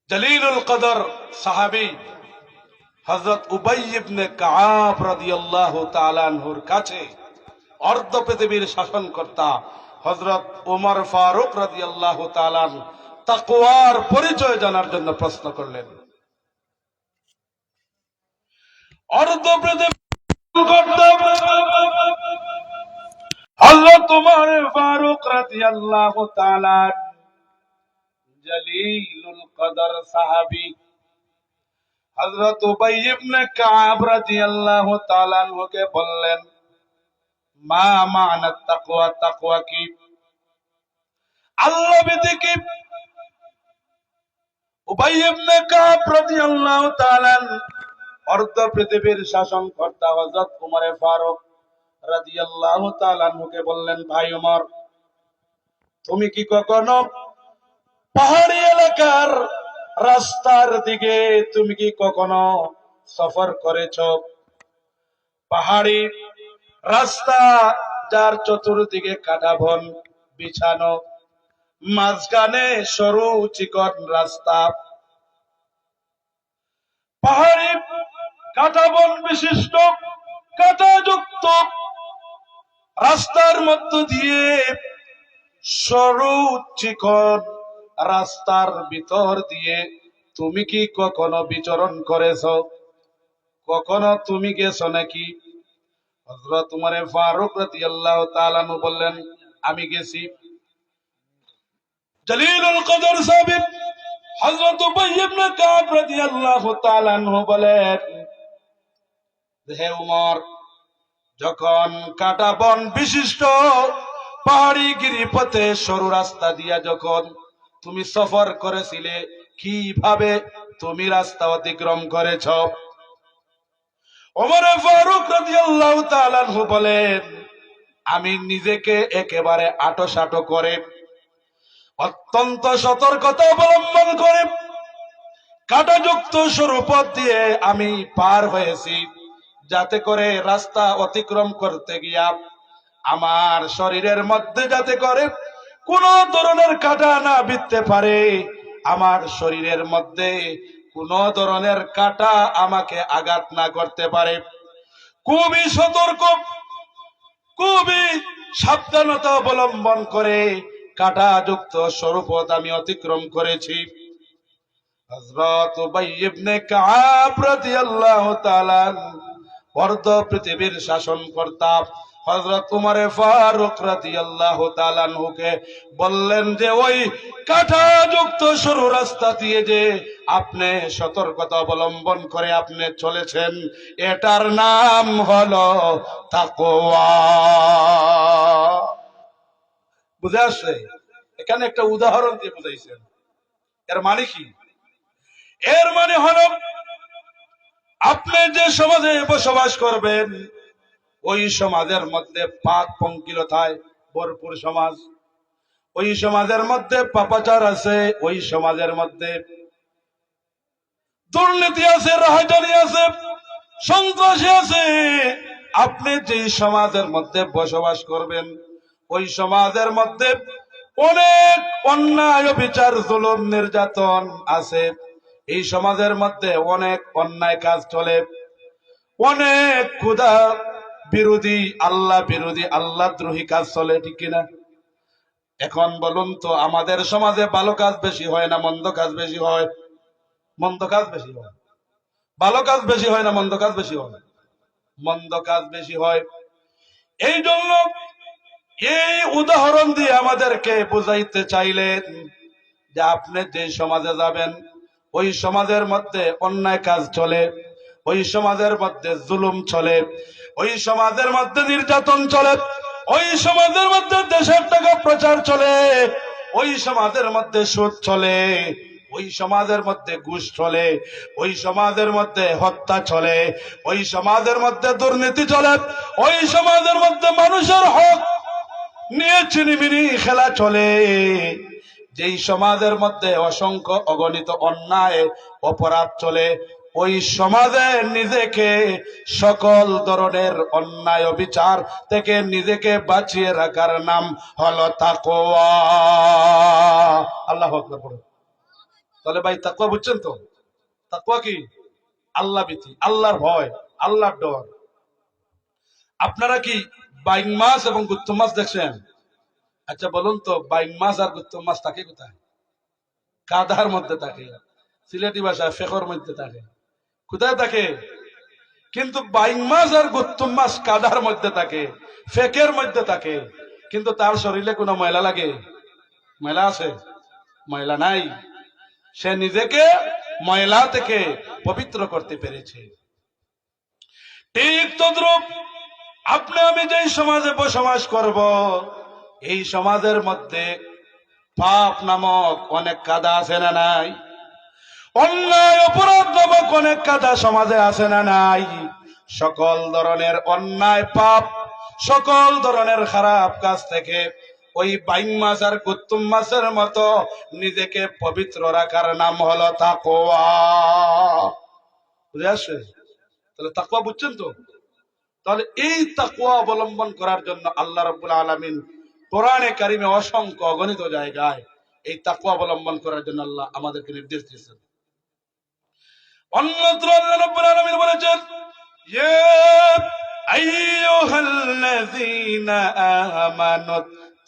জলিলুল কদর সাহাবী হযরত উবাই ইবনে কাআব রাদিয়াল্লাহু তাআলা আনহুর কাছে অর্ধ পৃথিবীর শাসনকর্তা হযরত ওমর ফারুক রাদিয়াল্লাহু তাআলা তাকওয়ার পরিচয় জানার জন্য প্রশ্ন করলেন। অর্ধ পৃথিবী হযরত ওমর ফারুক রাদিয়াল্লাহু তাআলা জলিলুল কদর সাহাবী হযরত উবাই ইবনে কাআব রাদিয়াল্লাহু তাআলা আনহুকে বললেন, মা মানাত তাকওয়া, তাকওয়া কি, আল্লাহ ভীতি কি? উবাই ইবনে কাআব রাদিয়াল্লাহু তাআলা অর্ধ পৃথিবীর শাসনকর্তা হযরত ওমর ফারুক রাদিয়াল্লাহু তাআলা আনহুকে বললেন, ভাই ওমর, তুমি কি কখনো পাহাড়ি এলাকার রাস্তার দিকে তুমি কি কখনো সফর করেছো? পাহাড়ি রাস্তা, যার চতুর্দিকে কাটা বন বিছানো, মাঝখানে সরু চিকন রাস্তা, পাহাড়ি কাটা বন বিশিষ্ট কাঁটাযুক্ত রাস্তার মধ্য দিয়ে, সরু চিকন রাস্তার ভিতর দিয়ে তুমি কি কখনো বিচরণ করেছ? কখনো তুমি গেছো নাকি? হযরত ওমর ফারুক রাদিয়াল্লাহু তাআলা আনহু বললেন, আমি গেছি। জলিলুল কদর সাহাবী হযরত উবাই ইবনে কাব রাদিয়াল্লাহু তাআলা আনহু বলেন, হে ওমর, যখন কাটা বন বিশিষ্ট পাহাড়ি গিরিপথে সরু রাস্তা দিয়া যখন তুমি সফর করেছিলে, কিভাবে তুমি রাস্তা অতিক্রম করেছ? ওমর ফারুক রাদিয়াল্লাহু তাআলা আনহু বলেন, আমি নিজেকে একেবারে আঁটোসাঁটো করে, অত্যন্ত সতর্কতা অবলম্বন করে কাঁটাযুক্ত সরু পথ দিয়ে আমি পার হয়েছি, যাতে করে রাস্তা অতিক্রম করতে গিয়া আমার শরীরের মধ্যে যাতে করে কোন ধরনের কাঁটা না বিঁধতে পারে, আমার শরীরের মধ্যে কোন ধরনের কাঁটা আমাকে আঘাত না করতে পারে। খুবই সতর্ক, খুবই সাবধানতা অবলম্বন করে কাঁটাযুক্ত সরুপথ আমি অতিক্রম করেছি। হযরত উবাই ইবনে কাব রাদিয়াল্লাহু তাআলা অর্ধ পৃথিবীর শাসনকর্তা হযরত উমর ফারুক রাদিয়াল্লাহু তাআলা আনহুকে বললেন যে ওই কাঁটাযুক্ত সরু রাস্তা দিয়ে যে আপনি সতর্কতা অবলম্বন করে আপনি চলেছেন, এটার নাম হলো তাকওয়া। বুঝে আসছে? এখানে একটা উদাহরণ দিয়ে বুঝাইছেন। এর মানে কি? এর মানে হলো আপনি যে সমাজে বসবাস করবেন ওই সমাজের মধ্যে পাক পঙ্কিলতায় ভরপুর সমাজ, ওই সমাজের মধ্যে পাপাচার আছে, ওই সমাজের মধ্যে দুর্নীতি আছে, রাহাজানি আছে, সন্ত্রাসী আছে। আপনি যে সমাজের মধ্যে বসবাস করবেন ওই সমাজের মধ্যে অনেক অন্যায়, বিচার, জুলুম, নির্যাতন আছে। এই সমাজের মধ্যে অনেক অন্যায় কাজ চলে, অনেক খোদা বিরোধী, আল্লাহ বিরোধী, আল্লাহ দ্রোহী কাজ চলে, ঠিক কিনা? এখন বলুন তো, আমাদের সমাজে ভালো কাজ বেশি হয় না মন্দ কাজ বেশি হয়? মন্দ কাজ বেশি হয়। ভালো কাজ বেশি হয় না মন্দ কাজ বেশি হয়? মন্দ কাজ বেশি হয়। এই জন্য এই উদাহরণ দিয়ে আমাদেরকে বুঝাইতে চাইলেন যে আপনি যে সমাজে যাবেন ওই সমাজের মধ্যে অন্যায় কাজ চলে, ওই সমাজের মধ্যে জুলুম চলে, ওই সমাজের মধ্যে নির্যাতন চলে, ওই সমাজের মধ্যে দেশের টাকা প্রচার চলে, ওই সমাজের মধ্যে সুদ চলে, ওই সমাজের মধ্যে ঘুষ চলে, ওই সমাজের মধ্যে হত্যা চলে, ওই সমাজের মধ্যে দুর্নীতি চলে, ওই সমাজের মধ্যে মানুষের হক নিয়ে চিনিমিনি খেলা চলে। যেই সমাজের মধ্যে অসংখ্য অগণিত অন্যায় অপরাধ চলে ওই সমাজে নিজেকে সকল ধরনের অন্যায় বিচার থেকে নিজেকে বাঁচিয়ে রাখার নাম হলো তাকওয়া। আল্লাহু আকবার বলুন। তাহলে ভাই তাকওয়া বুঝছেন তো? তাকওয়া কি? আল্লাহ ভীতি, আল্লাহর ভয়, আল্লাহর ডর। আপনারা কি বাইং মাছ এবং গুত্তম মাছ দেখছেন? আচ্ছা বলুন তো, বাইং মাছ আর গুত্তম মাছ থাকে কোথায়? কাদার মধ্যে থাকে, সিলেটি ভাষায় ফেকর মধ্যে থাকে। কোথায় থাকে? কিন্তু বাইং মাছ আর গুত্তম মাছ কাদার মধ্যে থাকে, ফেকের মধ্যে থাকে, কিন্তু তার শরীরে কোনো ময়লা লাগে? ময়লা আছে? ময়লা নাই। সে নিজেকে ময়লা থেকে পবিত্র করতে পেরেছে। ঠিক তদ্রূপ আপনি আমি যেই সমাজে বসবাস করব এই সমাজের মধ্যে পাপ নামক অনেক কাদা আছে না নাই? অন্যায় অপরাধ নামক অনেক কাদা সমাজে আছে না নাই? সকল ধরনের অন্যায়, পাপ, সকল ধরনের খারাপ কাজ থেকে ওই বাইং মাছ আর গুত্তুম মাছের মতো নিজেকে পবিত্র রাখার নাম হলো তাকওয়া। বুঝে আসছে? তাহলে তাকওয়া বুঝছেন তো? তাহলে এই তাকওয়া অবলম্বন করার জন্য আল্লাহ রাব্বুল আলামিন কোরআনে কারিমে অসংখ্য অগণিত জায়গায় এই তাকওয়া অবলম্বন করার জন্য আল্লাহ আমাদেরকে নির্দেশ দিয়েছেন। অন্যত্র আল্লাহ রাব্বুল আলামিন বলেছেন, ইয়া আইয়ুহাল্লাযীনা আমানু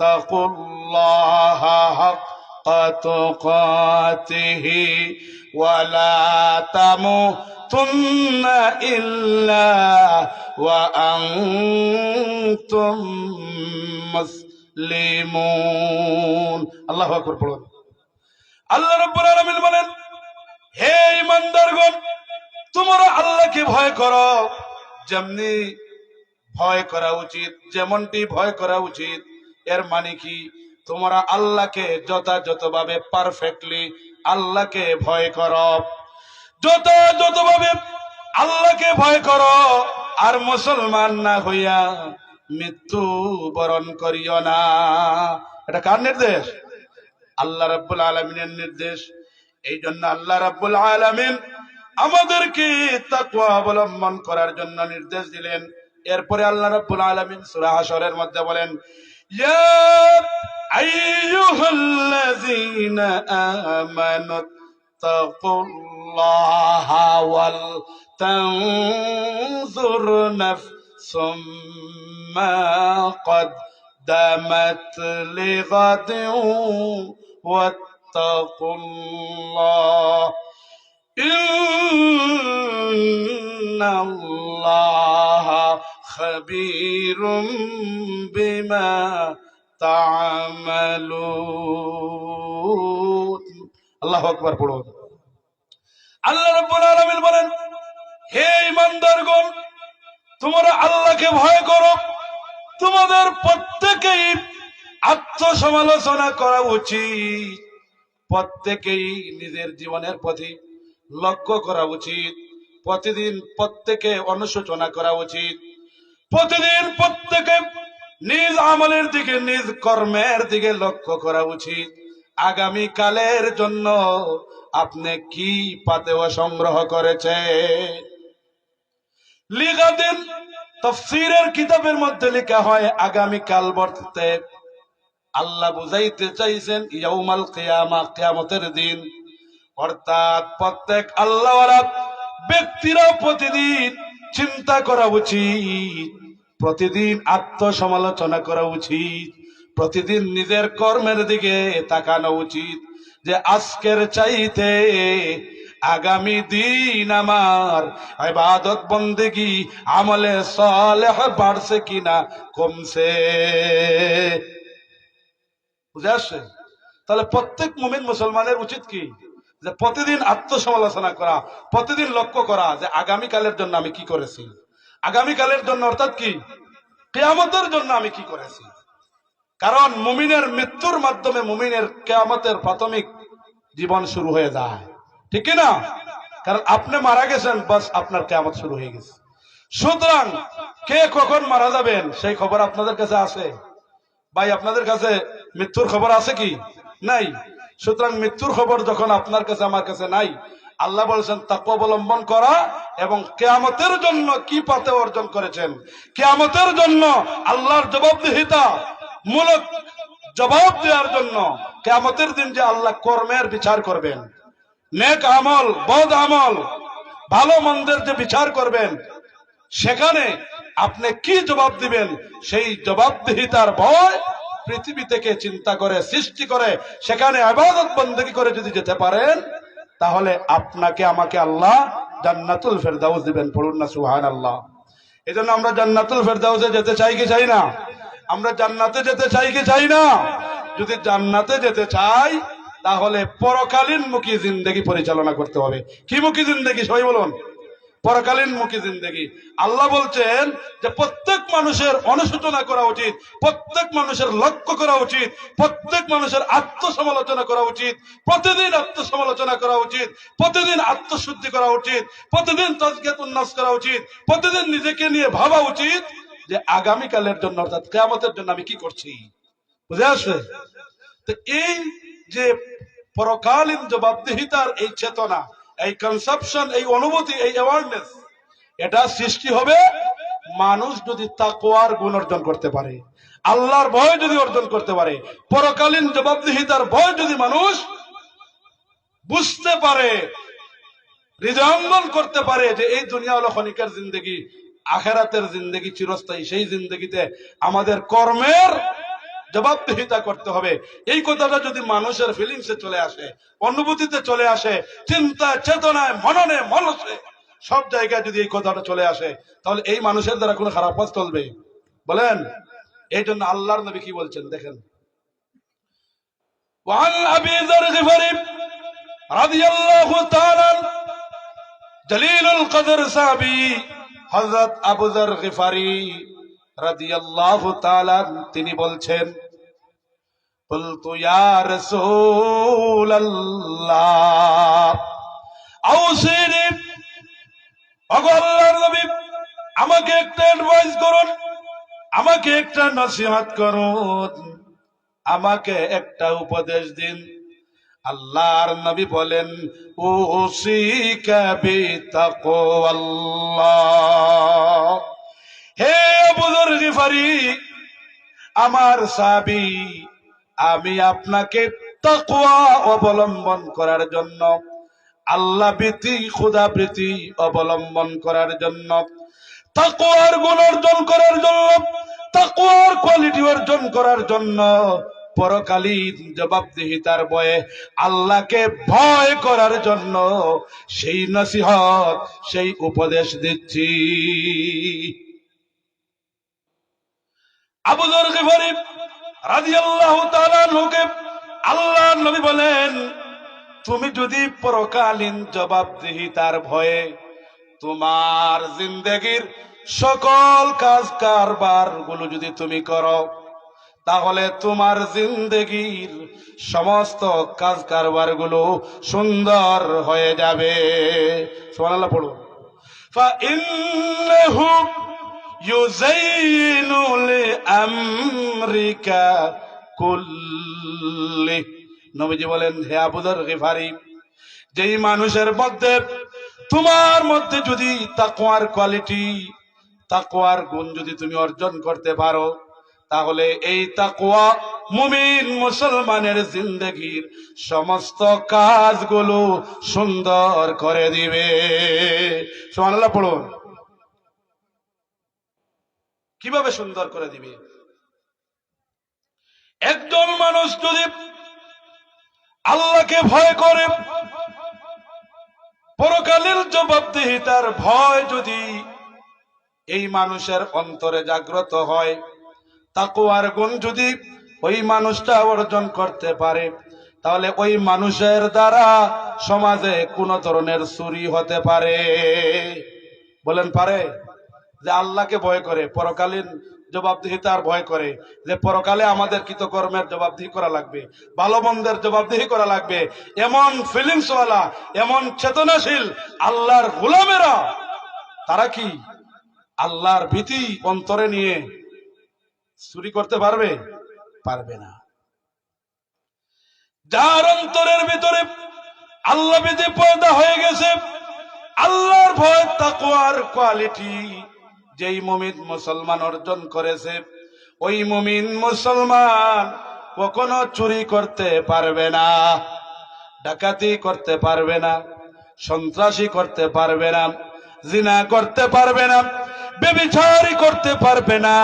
তাকুল্লাহা হাক্কা তুকাতিহি ওয়া লা তামুতুন্না ইল্লা ওয়া আনতুম মুসলিমুন। আল্লাহু আকবার পড়ুন। আল্লাহ রাব্বুল আলামিন বলেন, হে ঈমানদারগণ, তোমরা আল্লাহকে ভয় করো যেমনি ভয় করা উচিত, যেমনটি ভয় করা উচিত। এর মানে কি? তোমরা আল্লাহকে যথাযথভাবে পারফেক্টলি আল্লাহকে ভয় করো, যথাযথভাবে আল্লাহকে ভয় করো। আর মুসলমান না হইয়া মৃত্যু বরণ করিও না। এটা কার নির্দেশ? আল্লাহ রাব্বুল আলামিনের নির্দেশ। এই জন্য আল্লাহ রাব্বুল আলামিন আমাদেরকে তাকওয়া অবলম্বন করার জন্য নির্দেশ দিলেন। এরপরে আল্লাহ রাব্বুল আলামিন সূরা হাশরের মধ্যে বলেন, ইয়া আইয়ুহাল্লাযীনা আমানু তাকুল্লাহ ওয়াল তানজুর নাফসুম মা قدمت لغد واتقوا الله إن الله خبير بما تعملون আল্লাহু আকবার পড়ুন। আল্লাহ রাব্বুল আলামিন বলেন, হে ঈমানদারগণ, তোমরা আল্লাহকে ভয় করো। তোমাদের প্রত্যেকেই আত্মসমালোচনা করা উচিত, প্রত্যেকেই নিজের জীবনের প্রতি লক্ষ্য করা উচিত, প্রতিদিন প্রত্যেকে অনুশোচনা করা উচিত, প্রতিদিন প্রত্যেকে নিজ আমলের দিকে, নিজ কর্মের দিকে লক্ষ্য করা উচিত। আগামী কালের জন্য আপনি কি পাতেও সংগ্রহ করেছে। লিগাদিন তাফসীরের কিতাবের মধ্যে লেখা হয় আগামী কাল বলতে আল্লাহ বুঝাইতে চাইছেন ইয়াউমাল কিয়ামা, কিয়ামতের দিন। অর্থাৎ প্রত্যেক আল্লাহওয়ালা ব্যক্তিরা প্রতিদিন চিন্তা করা উচিত, প্রতিদিন আত্মসমালোচনা করা উচিত, প্রতিদিন নিজের কর্মের দিকে তাকানো উচিত যে আজকের চাইতে আগামী দিন আমার ইবাদত বন্দেগী আমলে সালেহ বাড়ছে কিনা কমছে। বুঝে আসছে? তাহলে প্রত্যেক মুমিন মুসলমানের উচিত কি, যে প্রতিদিন আত্মসমালোচনা করা, প্রতিদিন লক্ষ্য করা যে আগামীকালের জন্য আমি কি করেছি, আগামীকালের জন্য অর্থাৎ কি কিয়ামতের জন্য আমি কি করেছি। কারণ মুমিনের মৃত্যুর মাধ্যমে মুমিনের কিয়ামতের প্রাথমিক জীবন শুরু হয়ে যায়, ঠিক না? কারণ আপনি মারা গেছেন, বাস আপনার কিয়ামত শুরু হয়ে গেছে। সুতরাং কে কখন মারা যাবেন সেই খবর আপনাদের কাছে আছে? ভাই, আপনাদের কাছে মৃত্যুর খবর আছে কি? নাই। সুতরাং মৃত্যুর খবর যখন আপনার কাছে আমার কাছে নাই, আল্লাহ বলেছেন তাকওয়া অবলম্বন করা এবং কিয়ামতের জন্য কি পাতে অর্জন করেছেন, কিয়ামতের জন্য আল্লাহর জবাবদিহিতা মূলক জবাব দেওয়ার জন্য, কিয়ামতের দিন যে আল্লাহ কর্মের বিচার করবেন, নেক আমল বদ আমল ভালো মন্দের যে বিচার করবেন, সেখানে আপনি কি জবাব দিবেন সেই জবাবদিহিতার ভয় পৃথিবী থেকে চিন্তা করে সৃষ্টি করে সেখানে ইবাদত বন্দেগী করে যদি যেতে পারেন, তাহলে আপনাকে আমাকে আল্লাহ জান্নাতুল ফেরদাউস দিবেন। পড়ুন না সুবহানাল্লাহ। এজন্য আমরা জান্নাতুল ফেরদাউসে যেতে চাই কি চাই না? আমরা জান্নাতে যেতে চাই কি চাই না? যদি জান্নাতে যেতে চাই তাহলে পরকালীন মুখী জিন্দেগি পরিচালনা করতে হবে। কি মুখী জিন্দেগি সবাই বলুন? পরকালীন মুখী জিন্দেগি। আল্লাহ বলছেন যে প্রত্যেক মানুষের অনুশোচনা করা উচিত, প্রত্যেক মানুষের লক্ষ্য করা উচিত, প্রত্যেক মানুষের আত্মসমালোচনা করা উচিত, প্রতিদিন আত্মসমালোচনা করা উচিত, প্রতিদিন আত্মশুদ্ধি করা উচিত, প্রতিদিন তাজকিয়াতুন নাফস করা উচিত, প্রতিদিন নিজেকে নিয়ে ভাবা উচিত যে আগামীকালের জন্য অর্থাৎ কিয়ামতের জন্য আমি কি করছি। বুঝে আসছে? তো এই যে পরকালীন জবাবদিহিতার এই চেতনা, এই কনসেপশন, এই অনুভূতি, এই অ্যাওয়ারনেস, এটা সৃষ্টি হবে মানুষ যদি তাকওয়ার গুণ অর্জন করতে পারে, আল্লাহর ভয় যদি অর্জন করতে পারে, পরকালীন জবাবদিহিতার ভয় যদি মানুষ বুঝতে পারে, হৃদয়ঙ্গম করতে পারে যে এই দুনিয়া হলো ক্ষণিকের জিন্দেগি, আখেরাতের জিন্দেগি চিরস্থায়ী, সেই জিন্দেগিতে আমাদের কর্মের জবাবদিহিতা করতে হবে। এই কথাটা যদি মানুষের ফিলিংসে চলে আসে, অনুভূতিতে চলে আসে, চিন্তা চেতনায় মননে মনসে সব জায়গায় যদি এই কথাটা চলে আসে, তাহলে এই মানুষের দ্বারা কোনো খারাপ কাজ চলবে? বলেন। এই জন্য আল্লাহর নবী কি বলছেন দেখেন, ওয়ান আবি যার গিফারি রাদিয়াল্লাহু তাআলা, জলিলুল কদর সাহাবী হযরত আবু যার গিফারি রাদিয়াল্লাহু তাআলা তিনি বলছেন, বলতু ইয়া রাসূলুল্লাহ আউসিনি, ওগো আল্লাহর নবী আমাকে একটা অ্যাডভাইস করুন, আমাকে একটা নসিহত করুন, আমাকে একটা উপদেশ দিন। আল্লাহর নবী বলেন, উসিকা বিতাকওয়াল্লাহ। হে আবু যার গিফারি, আমার সাহাবী, আমি আপনাকে তাকওয়া অবলম্বন করার জন্য, আল্লাহ ভীতি, খোদা ভীতি অবলম্বন করার জন্য, তাকওয়ার গুণ অর্জন করার জন্য, তাকওয়ার কোয়ালিটি অর্জন করার জন্য, পরকালীন জবাবদিহিতার ভয়ে আল্লাহকে ভয় করার জন্য সেই নসিহত, সেই উপদেশ দিচ্ছি। আবু যর গিফারী রাদিয়াল্লাহু তাআলা আনহুকে আল্লাহর নবী বলেন, তুমি যদি পরকালীন জবাবদিহিতার ভয়ে তোমার জিন্দেগীর সকল কাজ কারবার গুলো যদি তুমি করো, তাহলে তোমার জিন্দেগীর সমস্ত কাজ কারবার গুলো সুন্দর হয়ে যাবে। সুবহানাল্লাহ পড়ুন। ফাইন্নাহু ইউযাইনু লিআমরিকা কুল্লি। নবীজি বলেন, হে আবু যর গিফারী, যেই মানুষের মধ্যে, তোমার মধ্যে যদি তাকওয়ার কোয়ালিটি, তাকওয়ার গুণ যদি তুমি অর্জন করতে পারো, তাহলে এই তাকওয়া মুমিন মুসলমানের জিন্দেগীর সমস্ত কাজগুলো সুন্দর করে দিবে। সুবহানাল্লাহ পড়ুন। কিভাবে সুন্দর করে দিবে? একজন মানুষ যদি আল্লাহকে ভয় করে, পরকালীন জবাবদিহিতার ভয় যদি এই মানুষের অন্তরে জাগ্রত হয়, তাকওয়ার গুণ যদি ওই মানুষটা অর্জন করতে পারে, তাহলে ওই মানুষের দ্বারা সমাজে কোন ধরনের চুরি হতে পারে? বলেন পারে? যে আল্লাহকে ভয় করে, পরকালীন জবাবদিহিতার ভয় করে, যে পরকালে আমাদের কৃতকর্মের জবাবদিহি করা লাগবে, ভালো মন্দের জবাবদিহি করা লাগবে, এমন ফিলিংস ওয়ালা, এমন চেতনাশীল আল্লাহর গোলামেরা, তারা কি আল্লাহর ভীতি অন্তরে নিয়ে চুরি করতে পারবে? পারবে না। যার অন্তরের ভিতরে আল্লাহ ভীতি পয়দা হয়ে গেছে, আল্লাহর ভয়, তাকওয়ার কোয়ালিটি যেই মুমিন মুসলমান অর্জন করেছে, ওই মুমিন মুসলমান কখনো চুরি করতে পারবে না, ডাকাতি করতে পারবে না, সন্ত্রাসী করতে পারবে না, জিনা করতে পারবে না, ব্যভিচারী করতে পারবে না,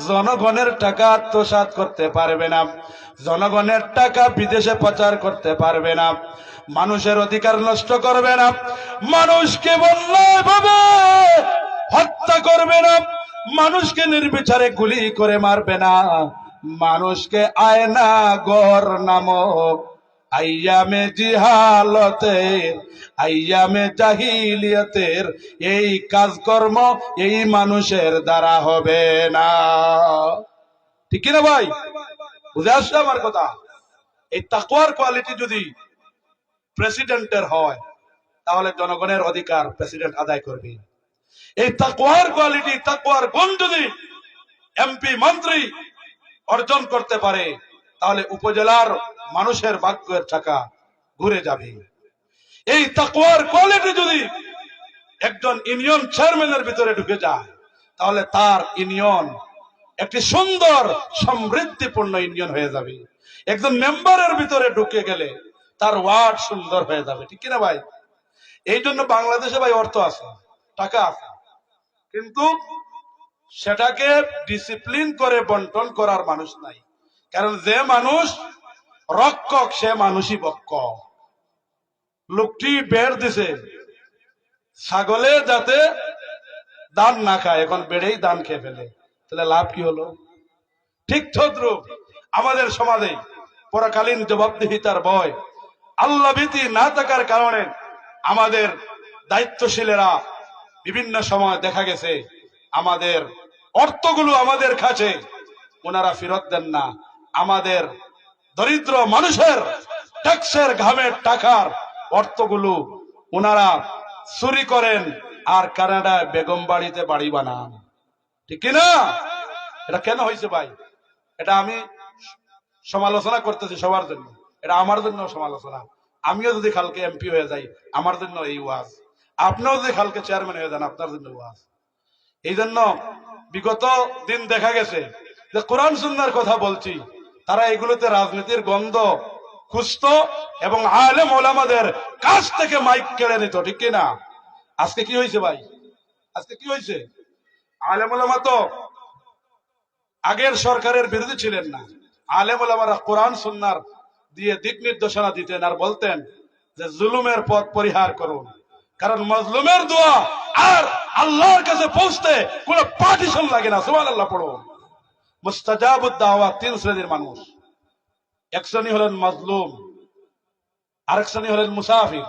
জনগণের টাকা আত্মসাৎ করতে পারবে না, জনগণের টাকা বিদেশে পাচার করতে পারবে না, মানুষের অধিকার নষ্ট করবে না, মানুষকে অন্যায়ভাবে হত্যা করবে না, মানুষকে নির্বিচারে গুলি করে মারবে না, মানুষকে আয়না গর নামক আইয়ামে জিহালতের, আইয়ামে জাহিলিয়াতের এই কাজকর্ম এই মানুষের দ্বারা হবে না। ঠিক না ভাই? বুঝে আসছে আমার কথা? এই তাকওয়ার কোয়ালিটি যদি প্রেসিডেন্টের হয়, তাহলে জনগণের অধিকার প্রেসিডেন্ট আদায় করবে। এই তাকওয়ার কোয়ালিটি, তাকওয়ার গুণ যদি এমপি মন্ত্রী অর্জন করতে পারে, তাহলে উপজেলার মানুষের ভাগ্যের টাকা ঘুরে যাবে। এই তাকওয়ার কোয়ালিটি যদি একজন ইউনিয়ন চেয়ারম্যানের ভিতরে ঢুকে যায়, তাহলে তার ইউনিয়ন একটি সুন্দর সমৃদ্ধিপূর্ণ ইউনিয়ন হয়ে যাবে। একজন মেম্বারের ভিতরে ঢুকে গেলে তার ওয়ার্ড সুন্দর হয়ে যাবে। ঠিক কিনা ভাই? এই জন্য বাংলাদেশে ভাই অর্থ আছে, টাকা আছে, কিন্তু সেটাকে ডিসিপ্লিন করে বন্টন করার মানুষ নাই। কারণ যে মানুষ রক্ষক, সে মানুষই বক্ষক। লোকটি বেড় দিছে ছাগলে যাতে দান না খায়, এখন বেড়েই দান খেয়ে ফেলে, তাহলে লাভ কি হলো? ঠিক তদ্রূপ আমাদের সমাজে পরকালীন জবাবদিহিতার ভয়, আল্লাহ ভীতি না থাকার কারণে আমাদের দায়িত্বশীলেরা বিভিন্ন সময় দেখা গেছে আমাদের অর্থগুলো আমাদের কাছে ওনারা ফেরত দেন না। আমাদের দরিদ্র মানুষের ট্যাক্সের ঘামের টাকার অর্থগুলো ওনারা চুরি করেন আর কানাডায় বেগম বাড়িতে বাড়ি বানান। ঠিক না? এটা কেন হয়েছে ভাই? এটা আমি সমালোচনা করতেছি সবার জন্য, এটা আমার জন্য সমালোচনা। আমিও যদি কালকে এমপি হয়ে যাই, আমার জন্য এই ওয়াজ। আপনিও যদি কালকে চেয়ারম্যান হয়ে যান, আপনার জন্য ওয়াজ। এই জন্য বিগত দিন দেখা গেছে যে কোরআন সুন্নাহর কথা বলছি, তারা এগুলোতে রাজনীতির গন্ধ খুঁজত এবং আলেম ওলামাদের কাছ থেকে মাইক কেড়ে নিত, ঠিক কিনা? আজকে কি হয়েছে ভাই? আজকে কি হয়েছে? আলেম ওলামা তো আগের সরকারের বিরোধী ছিলেন না। আলেম ওলামারা কোরআন সুন্নাহর দিয়ে দিক নির্দেশনা দিতেন আর বলতেন যে জুলুমের পথ পরিহার করুন, কারণ মজলুমের দোয়া আর আল্লাহর কাছে পৌঁছতে কোনো পার্টিশন লাগে না। সুবহানাল্লাহ পড়ুন। মুস্তাজাবুদ দাওয়া তিন শ্রেণীর মানুষ। এক শ্রেণী হলেন মাজলুম, আরেক শ্রেণী হলেন মুসাফির,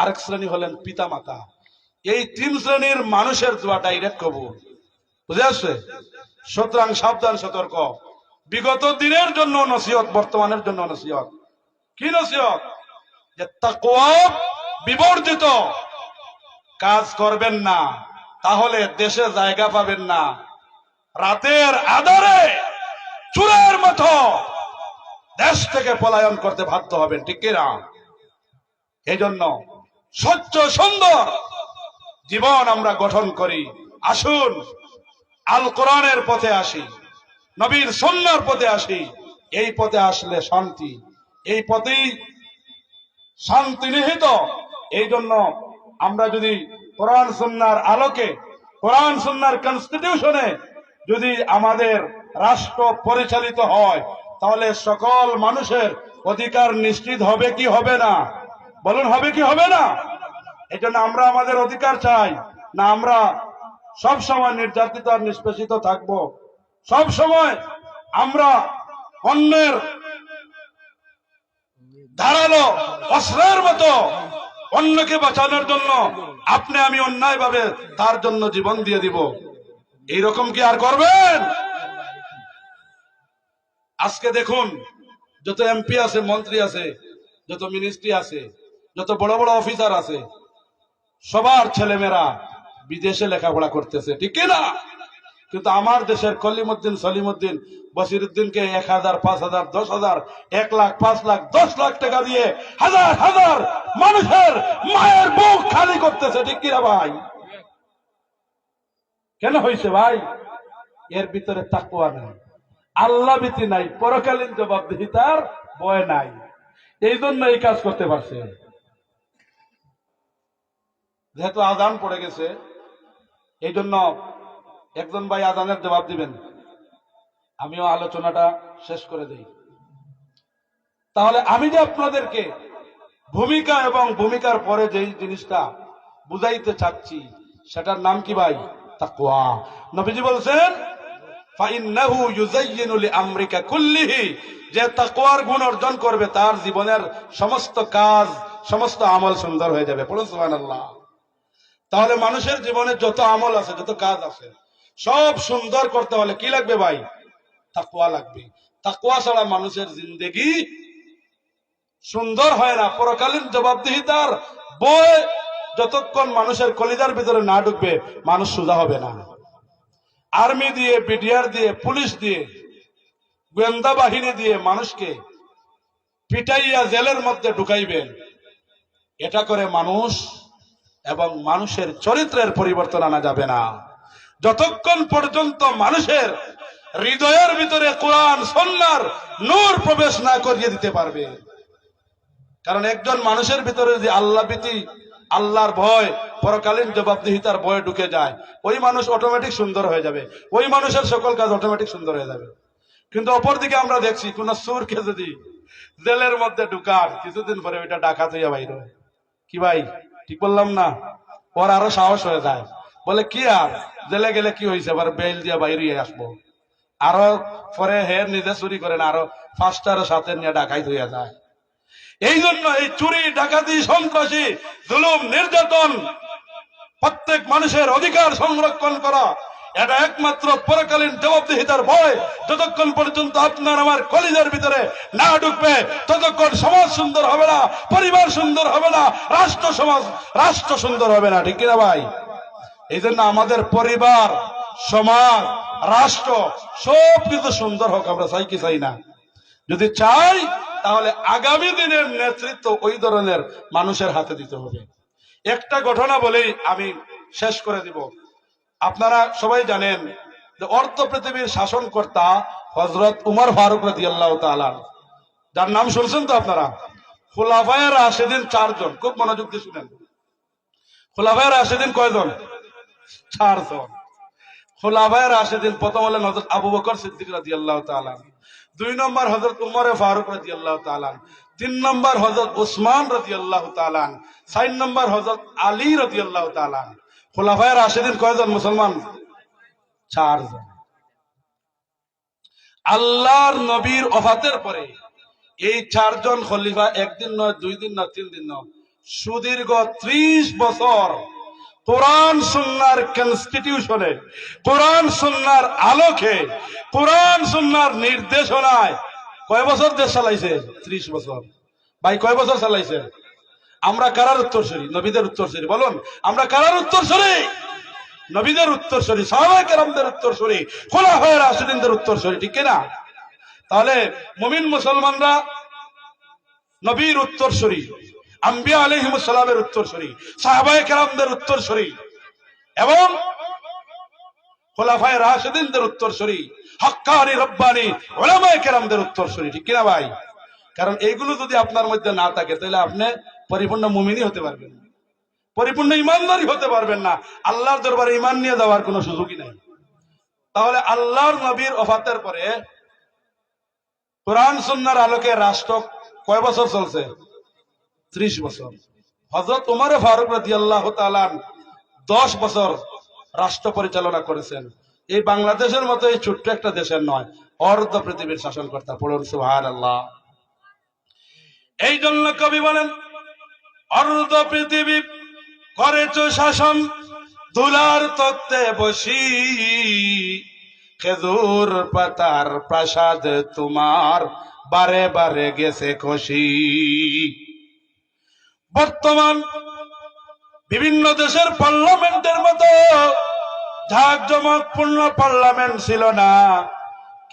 আরেক শ্রেণী হলেন পিতা মাতা। এই তিন শ্রেণীর মানুষের দোয়া ডাইরেক্ট কবুল। বুঝে আসছে? সুতরাং সাবধান, সতর্ক। বিগত দিনের জন্য নসিহত, বর্তমানের জন্য নসিহত। কি নসিহত? যে তাকওয়া বিবর্জিত কাজ করবেন না, তাহলে দেশে জায়গা পাবেন না। রাতের আধারে চোরের মতো দেশ থেকে পলায়ন করতে বাধ্য হবেন, ঠিক কিনা? এই জন্য স্বচ্ছ সুন্দর জীবন আমরা গঠন করি। আসুন আল কোরআনের পথে আসি, নবীর সুন্নাহর পথে আসি। এই পথে আসলে শান্তি, এই পথেই শান্তি নিহিত। এই জন্য আমরা যদি কোরআন সুন্নাহর আলোকে, কোরআন সুন্নাহর কনস্টিটিউশনে যদি আমাদের রাষ্ট্র পরিচালিত হয়, তাহলে সকল মানুষের অধিকার নিশ্চিত হবে কি হবে না? বলুন, হবে কি হবে না? এই জন্য আমরা আমাদের অধিকার চাই না? আমরা সব সময় নির্যাতিত আর নিষ্পেষিত থাকবো? সব সময় আমরা অন্যের ধারালো অস্ত্রের মতো অন্যকে বাঁচানোর জন্য আপনি আমি অন্যায় ভাবে তার জন্য জীবন দিয়ে দিব? এইরকম কি আর করবেন? আজকে দেখুন, যত এমপি আছে, মন্ত্রী আছে, যত মিনিস্ট্রি আছে, যত বড় বড় অফিসার আছে, সবার ছেলেমেয়েরা বিদেশে লেখাপড়া করতেছে, ঠিক কিনা? কিন্তু আমার দেশের কলিমুদ্দিন, সলিমুদ্দিন, বসিরুদ্দিনকে 1000, 5000, 10,000, 1 লাখ, 5 লাখ, 10 লাখ টাকা দিয়ে হাজার হাজার মানুষের মায়ের বুক খালি করতেছে, ঠিক কিনা ভাই? কেন হয়েছে ভাই? এর ভিতরে তাকওয়া নাই, আল্লাহ ভীতি নাই, পরকালীন জবাবদিহিতার ভয় নাই। এই জন্য এই কাজ করতে পারছে। যেহেতু আজান পড়ে গেছে, এই জন্য একজন ভাই আজানের জবাব দিবেন, আমিও আলোচনাটা শেষ করে দেই। তাহলে আমি যে আপনাদেরকে ভূমিকা এবং ভূমিকার পরে যেই জিনিসটা বুঝাইতে চাচ্ছি, সেটার নাম কি ভাই? তাকওয়া। নবীজি বলছেন, ফাইন্নাহু ইউযায়্যিনু লিআমরিকা কুল্লিহি, যে তাকওয়ার গুণ অর্জন করবে তার জীবনের সমস্ত কাজ, সমস্ত আমল সুন্দর হয়ে যাবে। পড়ুন সুবহানাল্লাহ। তাহলে মানুষের জীবনে যত আমল আছে, যত কাজ আছে, সব সুন্দর করতে হলে কি লাগবে ভাই? তাকওয়া লাগবে। তাকওয়া ছাড়া মানুষের জিন্দেগি সুন্দর হয় না। পরকালীন জবাবদিহিতার বই যতক্ষণ মানুষের কলিজার ভিতরে না ঢুকবে, মানুষ সোজা হবে না। আর্মি দিয়ে, বিডিআর দিয়ে, পুলিশ দিয়ে, গোয়েন্দা বাহিনী দিয়ে মানুষকে পিটাইয়া জেলের মধ্যে ঢুকাইবেন, এটা করে মানুষ এবং মানুষের চরিত্রের পরিবর্তন আনা যাবে না। যতক্ষণ পর্যন্ত মানুষের হৃদয়ের ভিতরে কোরআন সুন্নাহর নূর প্রবেশ না করিয়ে দিতে পারবে। কারণ একজন মানুষের ভিতরে যে আল্লাহ ভীতি, আল্লাহর ভয়, পরকালীন জবাবদিহিতার ভয় ঢুকে যায়, ওই মানুষ অটোমেটিক সুন্দর হয়ে যাবে, ওই মানুষের সকল কাজ অটোমেটিক সুন্দর হয়ে যাবে। কিন্তু অপরদিকে আমরা দেখছি, কোন সুরকে যদি জেলের মধ্যে ঢুকান, কিছুদিন পরে ওইটা ডাকাত হইয়া বাইর হয়। কি ভাই, ঠিক বললাম না? ওর আরো সাহস হয়ে যায়, বলে কি আর জেলে গেলে কি হয়েছে, আবার বেল দিয়া বাইরে আসবো। আরো পরে হের নিজে চুরি করেন, আরো 5টারও সাথে নিয়ে ডাকাই হইয়া যায়। এই জন্য এই চুরি, ডাকাতি, সন্ত্রাসী, জুলুম, নির্যাতন, প্রত্যেক মানুষের অধিকার সংরক্ষণ করা, এটা একমাত্র পরকালীন জবাবদিহিতার ভয় যতক্ষণ পর্যন্ত আপনার আমার কলিজার ভিতরে না ঢুকবে, ততক্ষণ সমাজ সুন্দর হবে না, পরিবার সুন্দর হবে না, রাষ্ট্র সুন্দর হবে না, ঠিক কিনা ভাই? এই জন্য আমাদের পরিবার, সমাজ, রাষ্ট্র সব কিছু সুন্দর হোক, আমরা চাই কি চাই না? যদি চাই, তাহলে আগামী দিনের নেতৃত্ব ওই ধরনের মানুষের হাতে দিতে হবে। একটা ঘটনা বলেই আমি শেষ করে দিব। আপনারা সবাই জানেন যে অর্ধ পৃথিবীর শাসনকর্তা হযরত উমর ফারুক রাদিয়াল্লাহু তাআলা, যার নাম শুনছেন তো আপনারা, খুলাফায়ে রাশেদিন 4 জন। খুব মনোযোগ দিয়ে শুনেন, খুলাফায়ে রাশেদিন কয়জন? 4 জন। খুলাফায়ে রাশেদিন প্রথম হলেন হযরত আবু বকর সিদ্দিক রাদিয়াল্লাহু তাআলা, 2 নম্বর হযরত উমর ফারুক রাদিয়াল্লাহু তাআলা, 3 নম্বর হযরত উসমান রাদিয়াল্লাহু তাআলা, 4 নম্বর হযরত আলী রাদিয়াল্লাহু তাআলা। খুলাফায়ে রাশেদিন কয়জন মুসলমান? 4 জন। আল্লাহর নবীর ওফাতের পরে এই 4 জন খলিফা একদিন নয়, 2 দিন নয়, 3 দিন নয়, সুদীর্ঘ 30 বছর কোরআন সুন্নাহর কনস্টিটিউশনে, কোরআন সুন্নাহর আলোকে, কোরআন সুন্নাহর নির্দেশনায় কয় বছর দেশ চালাইছে? 30 বছর। ভাই কয় বছর চালাইছে? আমরা কারার উত্তরসূরি? নবীদের উত্তরসূরি। বলুন, আমরা কারার উত্তরসূরি? নবীদের উত্তরসূরি, সাহাবায়ে কেরামদের উত্তরসূরি, খুলাফায়ে রাশিদিনদের উত্তরসূরি, ঠিক কিনা? তাহলে মুমিন মুসলমানরা নবীর উত্তরসূরি, আম্বিয়া আলাইহিমুস সালামের উত্তরসূরি, সাহাবায়ে কেরামদের উত্তরসূরি এবং খুলাফায়ে রাশিদিনদের উত্তরসূরি, হক্কানি রব্বানি উলামায়ে কেরামদের উত্তরসূরি, ঠিক কিনা ভাই? কারণ এইগুলো যদি আপনার মধ্যে না থাকে তাহলে আপনি পরিপূর্ণ মুমিনই হতে পারবেন না, পরিপূর্ণ ইমানদারি হতে পারবেন না, আল্লাহর দরবারে ইমান নিয়ে যাওয়ার কোনো সুযোগই নাই। তাহলে আল্লাহর নবীর ওফাতের পরে কোরআন সুন্নাহর আলোকে রাষ্ট্র কয় বছর চলছে? 30 বছর। হযরত উমর ফারুক রাদিয়াল্লাহু তাআলা 10 বছর রাষ্ট্র পরিচালনা করেছেন। এই বাংলাদেশের মতো এই ছোট্ট একটা দেশের নয়, অর্ধ পৃথিবীর শাসনকর্তা। পড়ুন সুবহানাল্লাহ। এই জন্য কবি বলেন, অর্ধ পৃথিবী করেছ শাসন, দুলার তত্ত্বে বসি, খেজুর পাতার প্রাসাদ তোমার বারে বারে গেছে খসি। বর্তমান বিভিন্ন দেশের পার্লামেন্টের মতো জাঁকজমকপূর্ণ পার্লামেন্ট ছিল না,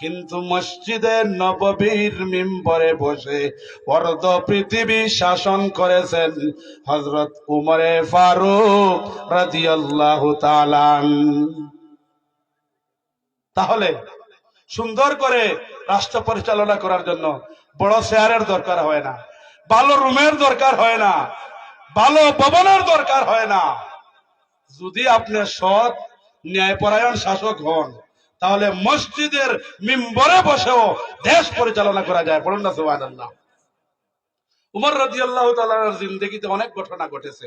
কিন্তু মসজিদে নববীর মিম্বরে বসে অর্ধ পৃথিবী শাসন করেছেন হযরত উমরে ফারুক রাদিয়াল্লাহু তাআলা। তাহলে সুন্দর করে রাষ্ট্র পরিচালনা করার জন্য বড় চেয়ারের দরকার হয় না, ভালো রুমের দরকার হয় না, ভালো ভবনের দরকার হয় না। যদি আপনি সৎ ন্যায়পরায়ণ শাসক হন তাহলে মসজিদের মিম্বরে বসেও দেশ পরিচালনা করা যায়। বলুন না সুবহানাল্লাহ। উমর রাদিয়াল্লাহু তাআলার জিন্দেগিতে অনেক ঘটনা ঘটেছে।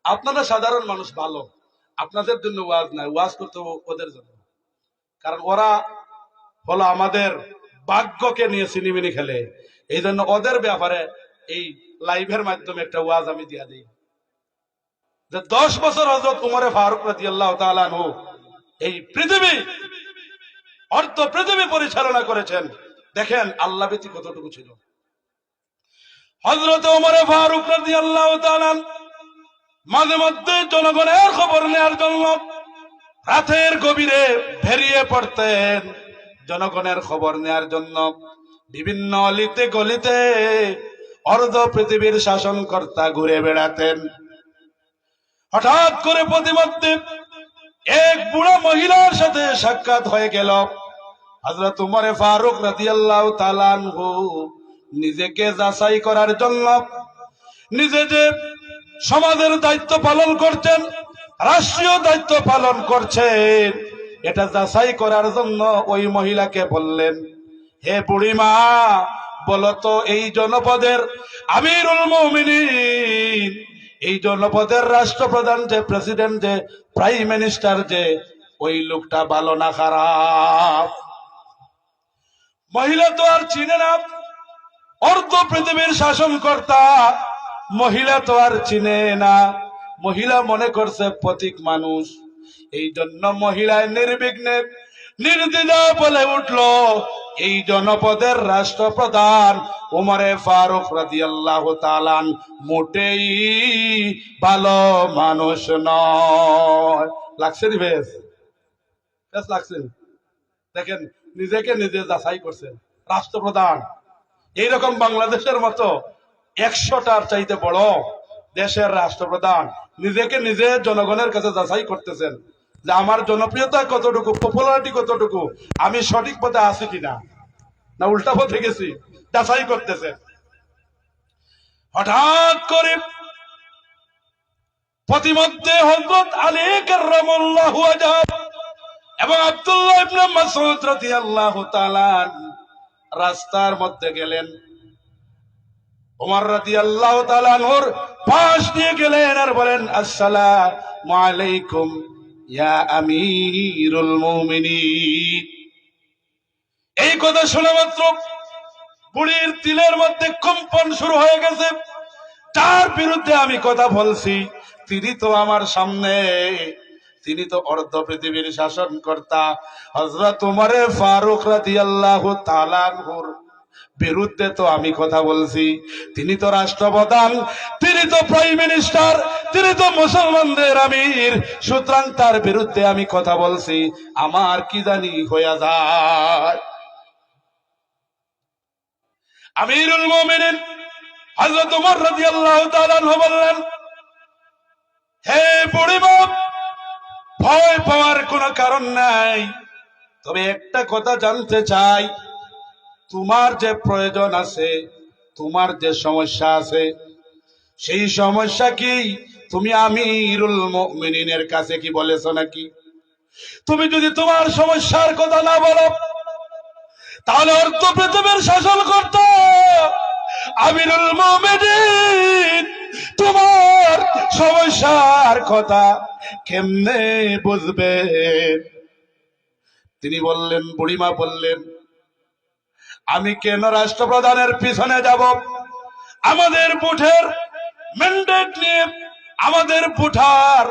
আপনারা সাধারণ মানুষ, ভালো, আপনাদের জন্য ওয়াজ নাই, ওয়াজ করতে ওদের জন্য। কারণ ওরা হলো আমাদের ভাগ্যকে নিয়ে সিনেমিনি খেলে, এই জন্য ওদের ব্যাপারে এই লাইভের মাধ্যমে একটা ওয়াজ আমি দিয়া দিই যে 10 বছর হযরত উমরে ফারুক রাদিয়াল্লাহু তাআলা আনহু এই পৃথিবী, অর্ধ পৃথিবী পরিচালনা করেছেন। দেখেন আল্লাহ ভীতি কতটুকু ছিল। হযরত উমরে ফারুক রাদিয়াল্লাহু তাআলা মাঝে মধ্যে জনগণের খবর নেওয়ার জন্য রাতের গভীরে বেরিয়ে পড়তেন। জনগণের খবর নেওয়ার জন্য বিভিন্ন অলিতে গলিতে অর্ধ পৃথিবীর শাসনকর্তা ঘুরে বেড়াতেন। হঠাৎ করে প্রতিমধ্যে এক বুড়া মহিলার সাথে সাক্ষাৎ হয়ে গেল। হযরত উমরে ফারুক রাদিয়াল্লাহু তাআলা আনহু নিজেকে যাচাই করার জন্য, নিজে যে সমাজের দায়িত্ব পালন করছেন, রাষ্ট্রীয় দায়িত্ব পালন করছেন, এটা যাচাই করার জন্য ওই মহিলাকে বললেন, হে বুড়িমা, বলতো এই জনপদের আমিরুল মুমিনিন, এই জনপদের রাষ্ট্রপ্রধান যে, প্রেসিডেন্ট যে, প্রাইম মিনিস্টার যে, ওই লোকটা ভালো না খারাপ? মহিলা তো আর চিনে না, অর্ধ পৃথিবীর শাসনকর্তা, মহিলা তো আর চিনে না। মহিলা মনে করছে প্রতীক মানুষ, এই জন্য মহিলায় নির্বিঘ্নে নির্দ্বিধা বলে উঠল, এই জনপদের রাষ্ট্রপ্রধান উমরে ফারুক রাদিয়াল্লাহু তাআলা মোটেই ভালো মানুষ নয়। লাগছে নি বেশ? লাগছে? দেখেন, নিজেকে নিজে যাচাই করছেন রাষ্ট্রপ্রধান। এইরকম বাংলাদেশের মতো 100টার চাইতে বড় দেশের রাষ্ট্রপ্রধান নিজেকে নিজে জনগণের কাছে যাচাই করতেছেন যে আমার জনপ্রিয়তা কতটুকু, পপুলারিটি কতটুকু, আমি সঠিক পথে আছি কিনা। না উল্টা পথে গেছি, যাচাই করতেছে। হঠাৎ করে প্রতিমধ্যে হযরত আলী কাররামাল্লাহু ওয়াজহাহু এবং আব্দুল্লাহ ইবনে মাসউদ রাদিয়াল্লাহু তাআলা রাস্তার মধ্যে গেলেন। ওমর রাদিয়াল্লাহু তাআলা আনহুর পাশ দিয়ে গেলেন আর বলেন, আসসালামু আলাইকুম ইয়া আমিরুল মুমিনিন। এই কথা শোনা মাত্র বুড়ির দিলের মধ্যে কম্পন শুরু হয়ে গেছে। যার বিরুদ্ধে আমি কথা বলছি তিনি তো আমার সামনে, তিনি তো অর্ধ পৃথিবীর শাসনকর্তা হযরত ওমর ফারুক রাদিয়াল্লাহু তাআলা আনহুর বিরুদ্ধে তো আমি কথা বলছি। তিনি তো রাষ্ট্রপ্রধান, তিনি তো প্রাইম মিনিস্টার, তিনি তো মুসলমানদের আমির, সুতরাং তার বিরুদ্ধে আমি কথা বলছি, আমার কি জানি হইয়া যায়। আমিরুল মুমিনিন হযরত ওমর রাদিয়াল্লাহু তাআলা আনহু বললেন, হে বুড়িমা, ভয় পাওয়ার কোনো কারণ নাই, তবে একটা কথা জানতে চাই, তোমার যে প্রয়োজন আছে, তোমার যে সমস্যা আছে, সেই সমস্যা কি তুমি আমিরুল মুমিনিনের কাছে কি বলেছো নাকি? তুমি যদি তোমার সমস্যার কথা না বলো তাহলে অর্ধ পৃথিবীর শাসন করত আমিরুল মুমিনিন তোমার সমস্যার কথা কেমনে বুঝবে? তিনি বললেন, বুড়িমা বললেন, আমি কেন রাষ্ট্রপ্রধানের পিছনে যাব? আমাদের ভোটের ম্যান্ডেট নিয়ে, আমাদের ভোটার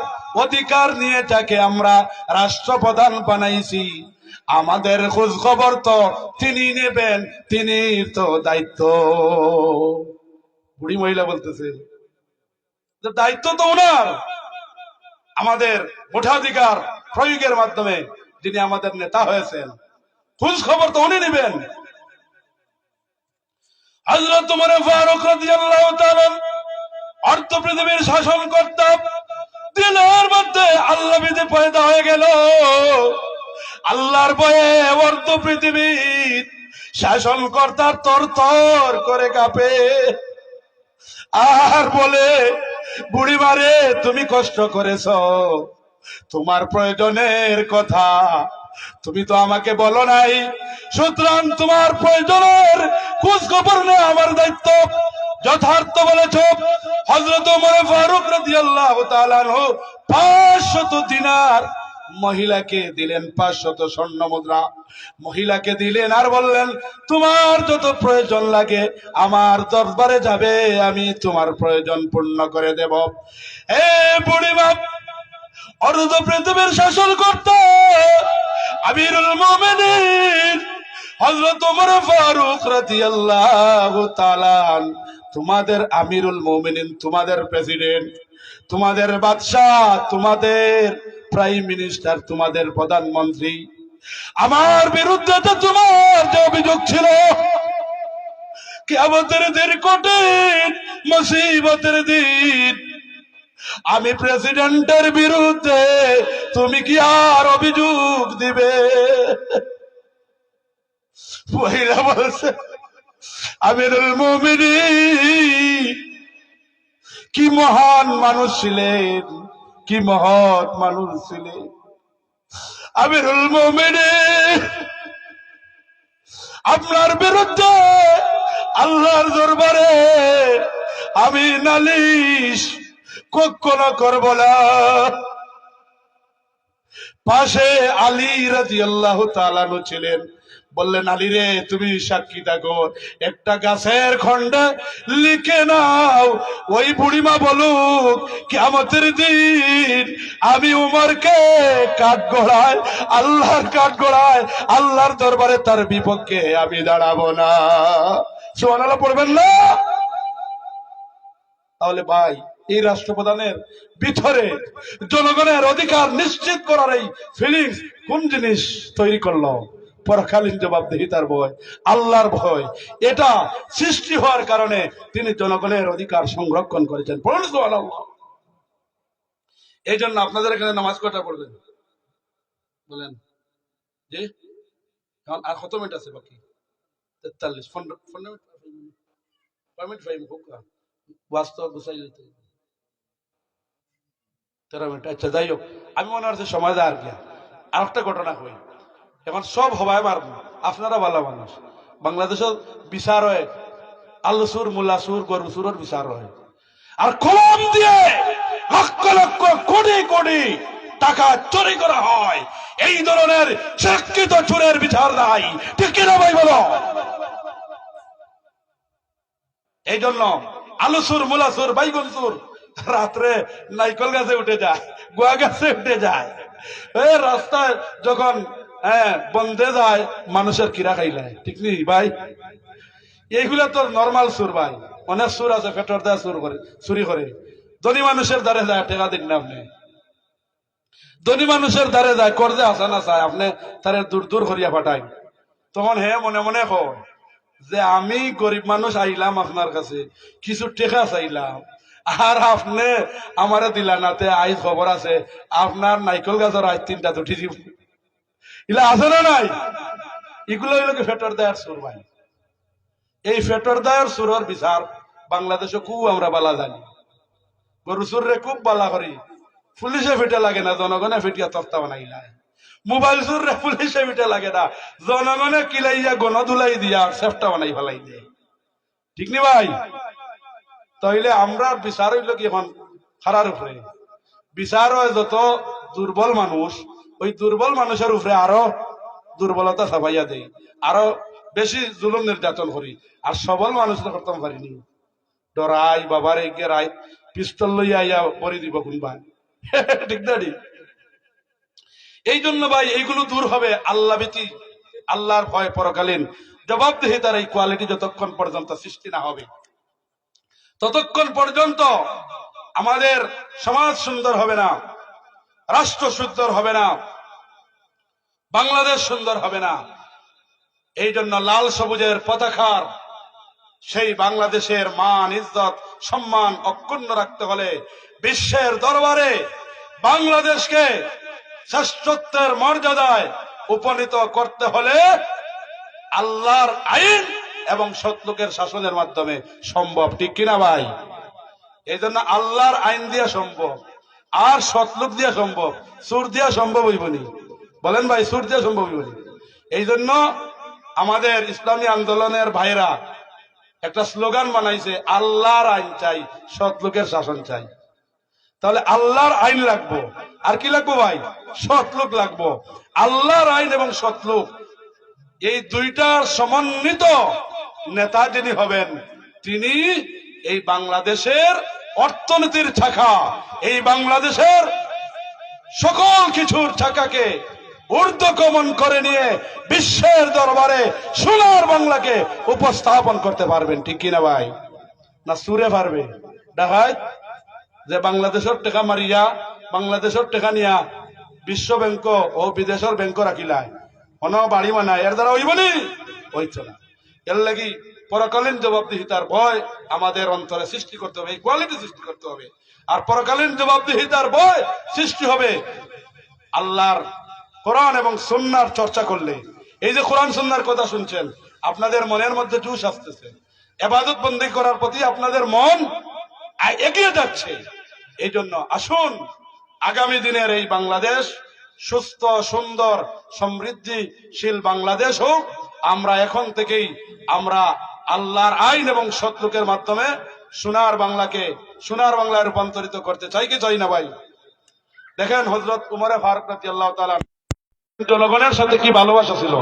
অধিকার নিয়ে তাকে আমরা রাষ্ট্রপ্রধান বানাইছি, আমাদের খোঁজ খবর তো তিনি নেবেন, তিনি তো দায়িত্ব। বুড়ি মহিলা বলতেছে, দায়িত্ব তো ওনার, আমাদের ভোটাধিকার প্রয়োগের মাধ্যমে যিনি আমাদের নেতা হয়েছেন, খোঁজ খবর তো উনি নেবেন। হযরত ওমর ফারুক রাদিয়াল্লাহু তাআলা অর্ধ পৃথিবীর শাসন করতেন, দিলের মধ্যে আল্লাহ বিধি পয়দা হয়ে গেল। আল্লাহর ভয়ে অর্ধ পৃথিবীর শাসন কর্তার তর তর করে কাঁপে আর বলে, বুড়িমারে তুমি কষ্ট করেছ, তোমার প্রয়োজনের কথা তুমি তো আমাকে বলো নাই, সুতরাং তোমার প্রয়োজনের খোঁজ খবর নেওয়া আমার দায়িত্ব। যথার্থ বলেছ। হযরত ওমর ফারুক রাদিয়াল্লাহু তাআলা আনহু 500 দিনার মহিলাকে দিলেন, 500 স্বর্ণ মুদ্রা মহিলাকে দিলেন আর বললেন, তোমার যত প্রয়োজন লাগে আমার দরবারে যাবে, আমি তোমার প্রয়োজন পূর্ণ করে দেব। হে বুড়িমা, অর্ধ পৃথিবীর শাসন করতে আমিরুল মুমিনিন হযরত ওমর ফারুক রাদিয়াল্লাহু তাআলা তোমাদের আমিরুল মুমিনিন, তোমাদের প্রেসিডেন্ট, তোমাদের বাদশাহ, তোমাদের প্রাইম মিনিস্টার, তোমাদের প্রধানমন্ত্রী। আমার বিরুদ্ধে তো তোমার যে অভিযোগ ছিল, কিয়ামতের দিন কঠিন মুসিবতের দিন আমি প্রেসিডেন্টের বিরুদ্ধে, তুমি কি আর অভিযোগ দিবে? মহিলা বলছে, আমিরুল মুমিনিন কি মহান মানুষ ছিলেন, কি মহৎ মানুষ ছিলেন। আমিরুল মুমিনিন আপনার বিরুদ্ধে আল্লাহর দরবারে আমি নালিশ কখনো করব না। পাশে আলী রাদিয়াল্লাহু তাআলা ছিলেন, বললেন, আলী রে তুমি সাক্ষী থাকো, একটা গাছের খণ্ডে লিখে নাও, ওই বুড়িমা বলুক কিয়ামতের দিন আমি উমরকে কাঠগড়ায়, আল্লাহর কাঠগড়ায়, আল্লাহর দরবারে তার বিপক্ষে আমি দাঁড়াবো না। সুবহানাল্লাহ পড়বেন না? তাহলে ভাই, এই রাষ্ট্রপ্রধানের ভিতরে জনগণের অধিকার নিশ্চিত করার এই ফিলিংস কোন জিনিস তৈরি করলো? পরকালীন জবাবদিহিতার ভয়, আল্লাহর ভয়, এটা সৃষ্টি হওয়ার কারণে তিনি জনগণের অধিকার সংরক্ষণ করেছেন। বলুন সুবহানাল্লাহ। এই জন্য আপনাদের এখানে নামাজ কয়টা পড়বেন বলেন? জি, আর কত মিনিট আছে বাকি? 43 মিনিট বাস্তব গুছাই লইতে 13 মিনিট। আচ্ছা যাই হোক, আমি মনে হচ্ছে সময় দেয় আর কি। আর একটা ঘটনা কই, এখন সব হবাই মারব, আপনারা ভালো মানুষ। বাংলাদেশের বিচার হয় আলু সুর, মূলা সুর, গরু সুরের বিচার হয়, আর কলম দিয়ে লক্ষ লক্ষ কোটি কোটি টাকা চুরি করা হয়। এই ধরনের শিক্ষিত চোরের বিচার নাই, ঠিক কিনা ভাই বলো? এই জন্য আলু সুর, মূলা সুর, বাইগন সুর রাত্রে নাইকল গাছে উঠে যায়, গোয়া গাছে উঠে যায়, এই রাস্তায় যখন বন্ধে যায় মানুষের কিরা খাইলায়, ঠিক নেই ভাই? এইগুলা তো নর্মাল সুর ভাই, অনেক সুর আছে পেটর দেয়া সুর করে, চুরি করে। ধনী মানুষের দ্বারে যায়, টেকা দিন না আপনি। ধনী মানুষের দ্বারে যায়, কর্জে আসা না চায়, আপনি তারে দূর দূর করিয়া পাঠাই। তখন হে মনে মনে হয় যে আমি গরিব মানুষ আইলাম আপনার কাছে, কিছু টেকা চাইলাম, আর আপনি আমারে দিলা নাতে। আইজ খবর আছে আপনার নাইকল গাছের আজ 3টা উঠি দিব, ইলা আছে না নাই? এগুলো হইল কি ফেটর দেয়ার সুর ভাই। এই ফেটর দেয়ার সুরের বিচার বাংলাদেশে খুব আমরা বালা জানি। গরু সুরে খুব বালা করি, পুলিশে ফিটে লাগে না, জনগণে ফিটিয়া তক্তা বানাইলায়। মোবাইল সুরে পুলিশে ফিটে লাগে না, জনগণে কিলাইয়া গণ ধুলাই দিয়া সেফটা বানাই ফেলাই দিয়ে, ঠিক নি ভাই? তাইলে আমরা বিচার হইল কি এখন খারার উপরে বিচার হয়। যত দুর্বল মানুষ, ওই দুর্বল মানুষের উপরে আরো দুর্বলতা ছাপাইয়া দেই, আরো বেশি জুলুম নির্যাতন করি। আর সবল মানুষ করতে পারিনি, ডরাই বাবার এগিয়ে রায় পিস্তল লইয়া আইয়া পরি দিব কোনবা, ঠিক না? এই জন্য ভাই এইগুলো দূর হবে আল্লাহ ভীতি, আল্লাহর ভয়, পরকালীন জবাবদিহিতার এই কোয়ালিটি যতক্ষণ পর্যন্ত সৃষ্টি না হবে, ততক্ষণ পর্যন্ত আমাদের সমাজ সুন্দর হবে না, রাষ্ট্র সুন্দর হবে না, বাংলাদেশ সুন্দর হবে না। এই জন্য লাল সবুজের পতাকার সেই বাংলাদেশের মান, ইজ্জত, সম্মান অক্ষুণ্ণ রাখতে হলে, বিশ্বের দরবারে বাংলাদেশকে শ্রেষ্ঠত্বের মর্যাদায় উপনীত করতে হলে আল্লাহর আইন এবং সৎলোকের শাসনের মাধ্যমে সম্ভব, ঠিক কিনা ভাই? এই জন্য আল্লাহর আইন দিয়া সম্ভব, আর সৎলোক দিয়া সম্ভব, সুর দিয়া সম্ভব হইবনি। বলেন ভাই, সুর দিয়া সম্ভব হইবনি। এই জন্য আমাদের ইসলামী আন্দোলনের ভাইরা একটা স্লোগান বানাইছে, আল্লাহর আইন চাই, সৎলোকের শাসন চাই। তাহলে আল্লাহর আইন লাগবো, আর কি লাগবো ভাই? সৎলোক লাগবো। আল্লাহর আইন এবং সৎলোক, এই দুইটার সমন্বিত নেতা যিনি হবেন, তিনি এই বাংলাদেশের অর্থনীতির চাকা, এই বাংলাদেশের সকল কিছুর চাকাকে ঊর্ধ্বগমন করে নিয়ে বিশ্বের দরবারে সোনার বাংলাকে উপস্থাপন করতে পারবেন, ঠিক কিনা ভাই? না সুরে পারবে? দেখায় যে বাংলাদেশের টাকা মারিয়া, বাংলাদেশের টাকা নিয়া বিশ্ব ব্যাংক ও বিদেশের ব্যাংক রাখিলায়, অন বাড়ি মানায়, এর দ্বারা হইবনি, হইছে না। এর লাগি পরকালীন জবাবদিহিতার ভয় আমাদের অন্তরে সৃষ্টি করতে হবে, কোয়ালিটি সৃষ্টি করতে হবে। আর পরকালীন জবাবদিহিতার ভয় সৃষ্টি হবে আল্লাহর কোরআন এবং সুন্নাহর চর্চা করলে। এই যে কোরআন সুন্নাহর কথা শুনছেন, আপনাদের মনের মধ্যে জোশ আসতেছে, ইবাদত বন্দী করার প্রতি আপনাদের মন এগিয়ে যাচ্ছে। এই জন্য আসুন আগামী দিনের এই বাংলাদেশ সুস্থ, সুন্দর, সমৃদ্ধিশীল বাংলাদেশ হোক। আমরা এখন থেকেই আমরা আল্লাহর আইন এবং সৎলোকের মাধ্যমে সোনার বাংলাকে সোনার বাংলায় রূপান্তরিত করতে চাই কি চাই না ভাই? দেখেন হযরত উমরে ফারুক রাদিয়াল্লাহু তাআলা জনগণের সাথে কি ভালোবাসা ছিল।